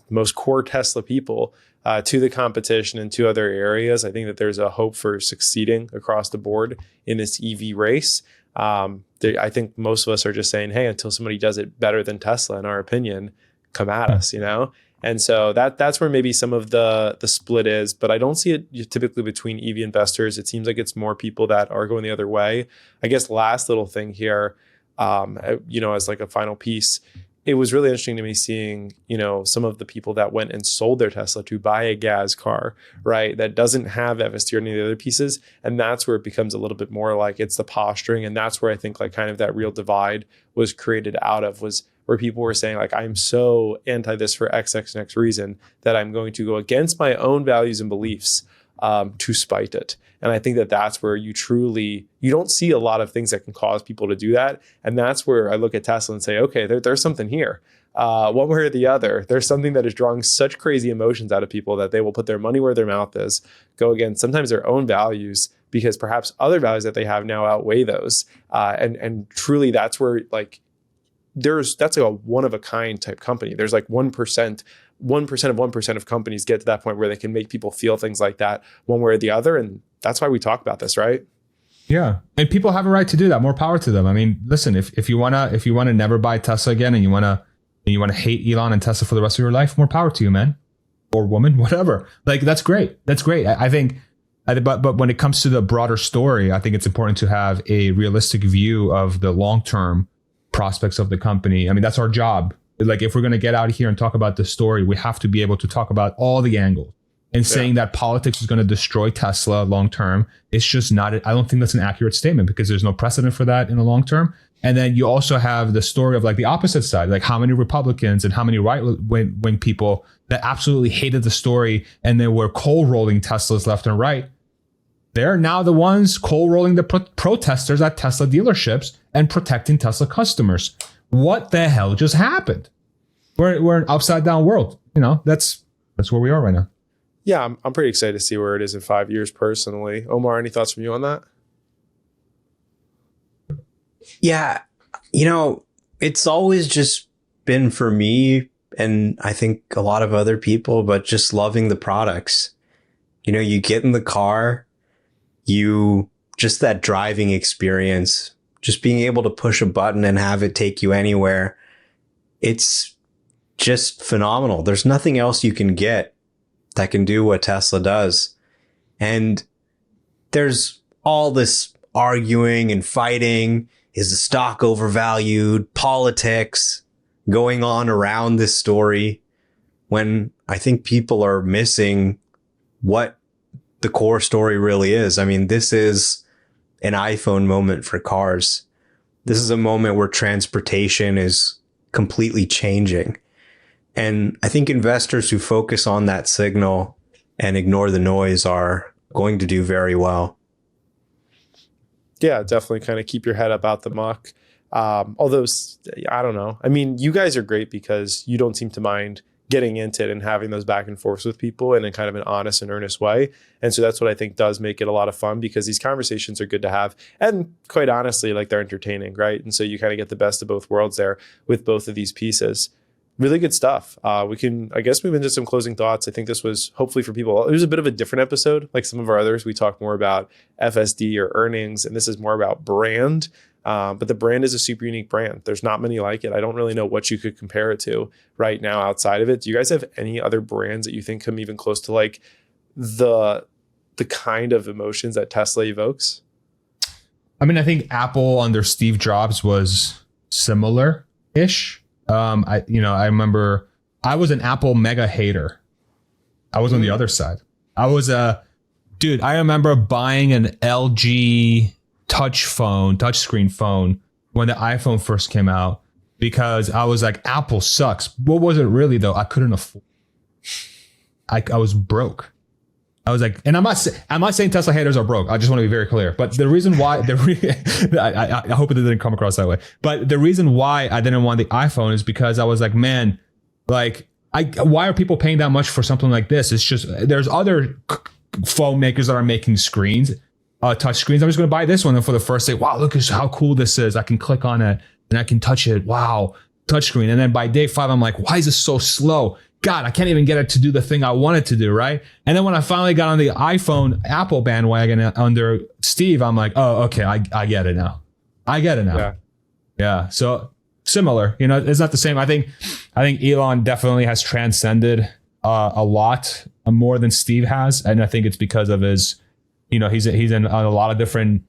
most core Tesla people to the competition and to other areas. I think that there's a hope for succeeding across the board in this EV race. I think most of us are just saying, hey, until somebody does it better than Tesla, in our opinion, come at us, And so that's where maybe some of the split is, but I don't see it typically between EV investors. It seems like it's more people that are going the other way. I guess last little thing here, as like a final piece, it was really interesting to me seeing, some of the people that went and sold their Tesla to buy a gas car, right? That doesn't have FSD or any of the other pieces. And that's where it becomes a little bit more like it's the posturing. And that's where I think like kind of that real divide was created out of, was where people were saying like, I'm so anti this for X and X reason that I'm going to go against my own values and beliefs to spite it. And I think that that's where you don't see a lot of things that can cause people to do that. And that's where I look at Tesla and say, okay, there's something here. One way or the other, there's something that is drawing such crazy emotions out of people that they will put their money where their mouth is, go against sometimes their own values, because perhaps other values that they have now outweigh those. And truly that's where like, that's like a one of a kind type company. There's like 1% of 1% of companies get to that point where they can make people feel things like that one way or the other. And that's why we talk about this, right? Yeah. And people have a right to do that. More power to them. I mean, listen, if you wanna never buy Tesla again and you wanna hate Elon and Tesla for the rest of your life, more power to you, man. Or woman, whatever. Like that's great. That's great. I think but when it comes to the broader story, I think it's important to have a realistic view of the long-term prospects of the company. I mean, that's our job. Like if we're going to get out here and talk about the story, we have to be able to talk about all the angles. And saying that politics is going to destroy Tesla long term, it's just not. I don't think that's an accurate statement because there's no precedent for that in the long term. And then you also have the story of like the opposite side, like how many Republicans and how many right-wing people that absolutely hated the story and they were coal rolling Teslas left and right. They're now the ones coal rolling the protesters at Tesla dealerships and protecting Tesla customers. What the hell just happened? We're an upside down world. That's where we are right now. Yeah, I'm pretty excited to see where it is in 5 years personally. Omar, any thoughts from you on that? Yeah, it's always just been for me, and I think a lot of other people, but just loving the products. You get in the car, just that driving experience, just being able to push a button and have it take you anywhere. It's just phenomenal. There's nothing else you can get that can do what Tesla does. And there's all this arguing and fighting. Is the stock overvalued? Politics going on around this story, when I think people are missing what the core story really is. I mean, this is an iPhone moment for cars. This is a moment where transportation is completely changing. And I think investors who focus on that signal and ignore the noise are going to do very well. Yeah, definitely kind of keep your head up out the muck. Although, I don't know. I mean, you guys are great because you don't seem to mind getting into it and having those back and forths with people in a kind of an honest and earnest way. And so that's what I think does make it a lot of fun, because these conversations are good to have. And quite honestly, like they're entertaining, right? And so you kind of get the best of both worlds there with both of these pieces. Really good stuff. We can, I guess, move into some closing thoughts. I think this was hopefully for people. It was a bit of a different episode. Like some of our others, we talk more about FSD or earnings, and this is more about brand. But the brand is a super unique brand. There's not many like it. I don't really know what you could compare it to right now outside of it. Do you guys have any other brands that you think come even close to like the kind of emotions that Tesla evokes? I mean, I think Apple under Steve Jobs was similar-ish. I remember I was an Apple mega hater. I was on the other side. I remember buying an LG touchscreen phone when the iPhone first came out because I was like, Apple sucks. What was it really though? I couldn't afford. I was broke. I was like, and I'm not saying Tesla haters are broke. I just want to be very clear. But the reason why I hope it didn't come across that way. But the reason why I didn't want the iPhone is because I was like, man, like, why are people paying that much for something like this? It's just there's other phone makers that are making screens, touch screens. I'm just going to buy this one, and for the first day, wow, look at how cool this is. I can click on it and I can touch it. Wow, touchscreen. And then by day 5, I'm like, why is this so slow? God, I can't even get it to do the thing I want it to do, right? And then when I finally got on the iPhone Apple bandwagon under Steve, I'm like, oh, okay, I get it now. Yeah. So similar, it's not the same. I think Elon definitely has transcended a lot more than Steve has, and I think it's because of his, he's in a lot of different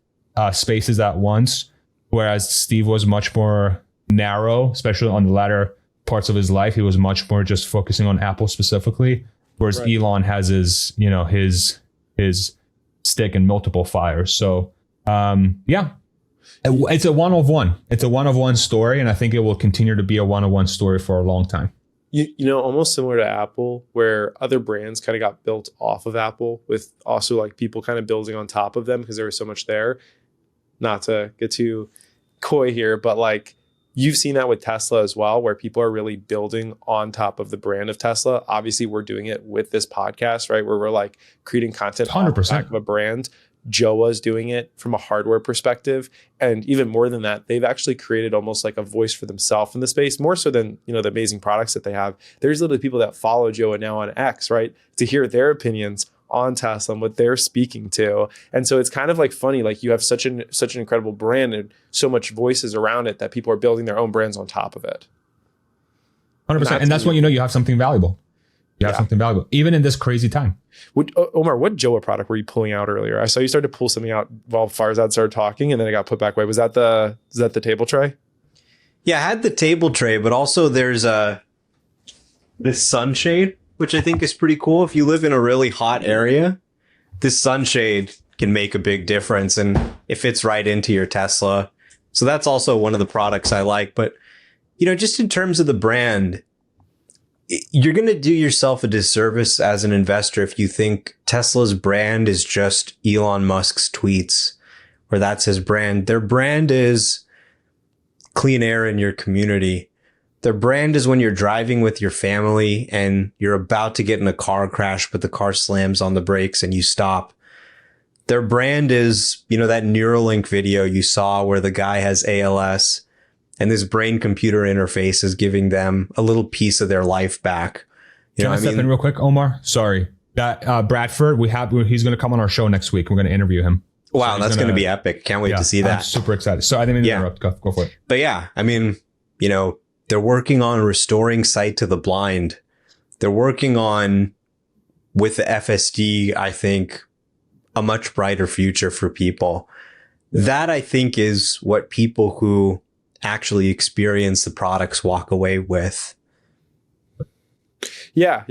spaces at once, whereas Steve was much more narrow, especially on the latter parts of his life. He was much more just focusing on Apple specifically, whereas right. Elon has his stick in multiple fires. So it's a one of one. It's a one of one story, and I think it will continue to be a one of one story for a long time. Almost similar to Apple, where other brands kind of got built off of Apple, with also like people kind of building on top of them because there was so much there. Not to get too coy here, but like, you've seen that with Tesla as well, where people are really building on top of the brand of Tesla. Obviously, we're doing it with this podcast, right? Where we're like creating content 100%. On the back of a brand. Jowua is doing it from a hardware perspective. And even more than that, they've actually created almost like a voice for themselves in the space, more so than, the amazing products that they have. There's literally people that follow Jowua now on X, right? To hear their opinions on Tesla and what they're speaking to. And so it's kind of like funny, like you have such an incredible brand and so much voices around it that people are building their own brands on top of it. 100%. And that's when you have something valuable. You have something valuable, even in this crazy time. Omar, what Jowua product were you pulling out earlier? I saw you started to pull something out while Farzad started talking, and then it got put back away. Was that the table tray? Yeah, I had the table tray, but also there's this sunshade, which I think is pretty cool. If you live in a really hot area, this sunshade can make a big difference, and it fits right into your Tesla. So that's also one of the products I like. But, just in terms of the brand, you're going to do yourself a disservice as an investor if you think Tesla's brand is just Elon Musk's tweets, or that's his brand. Their brand is clean air in your community. Their brand is when you're driving with your family and you're about to get in a car crash, but the car slams on the brakes and you stop. Their brand is, that Neuralink video you saw where the guy has ALS and this brain computer interface is giving them a little piece of their life back. Can I step in real quick, Omar? Sorry. That Bradford, he's going to come on our show next week. We're going to interview him. Wow, so that's going to be epic. Can't wait to see that. I'm super excited. So I didn't mean to interrupt. Go for it. But yeah, they're working on restoring sight to the blind. They're working on, with the FSD, I think, a much brighter future for people. That, I think, is what people who actually experience the products walk away with. Yeah.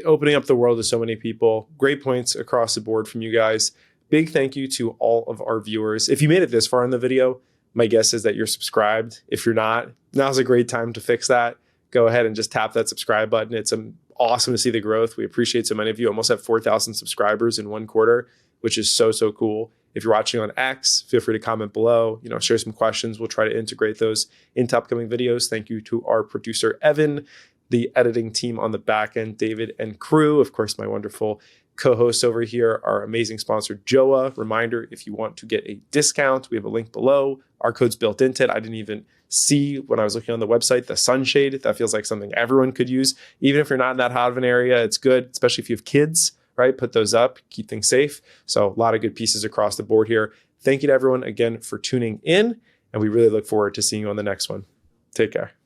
Opening up the world to so many people. Great points across the board from you guys. Big thank you to all of our viewers. If you made it this far in the video, my guess is that you're subscribed. If you're not, now's a great time to fix that. Go ahead and just tap that subscribe button. It's awesome to see the growth. We appreciate so many of you. Almost have 4,000 subscribers in one quarter, which is so cool. If you're watching on X, feel free to comment below, share some questions. We'll try to integrate those into upcoming videos. Thank you to our producer, Evan. the editing team on the back end, David and crew. Of course, my wonderful co-hosts over here, our amazing sponsor, Jowua. Reminder, if you want to get a discount, we have a link below. Our code's built into it. I didn't even see when I was looking on the website, the sunshade. That feels like something everyone could use. Even if you're not in that hot of an area, it's good, especially if you have kids, right? Put those up, keep things safe. So a lot of good pieces across the board here. Thank you to everyone again for tuning in, and we really look forward to seeing you on the next one. Take care.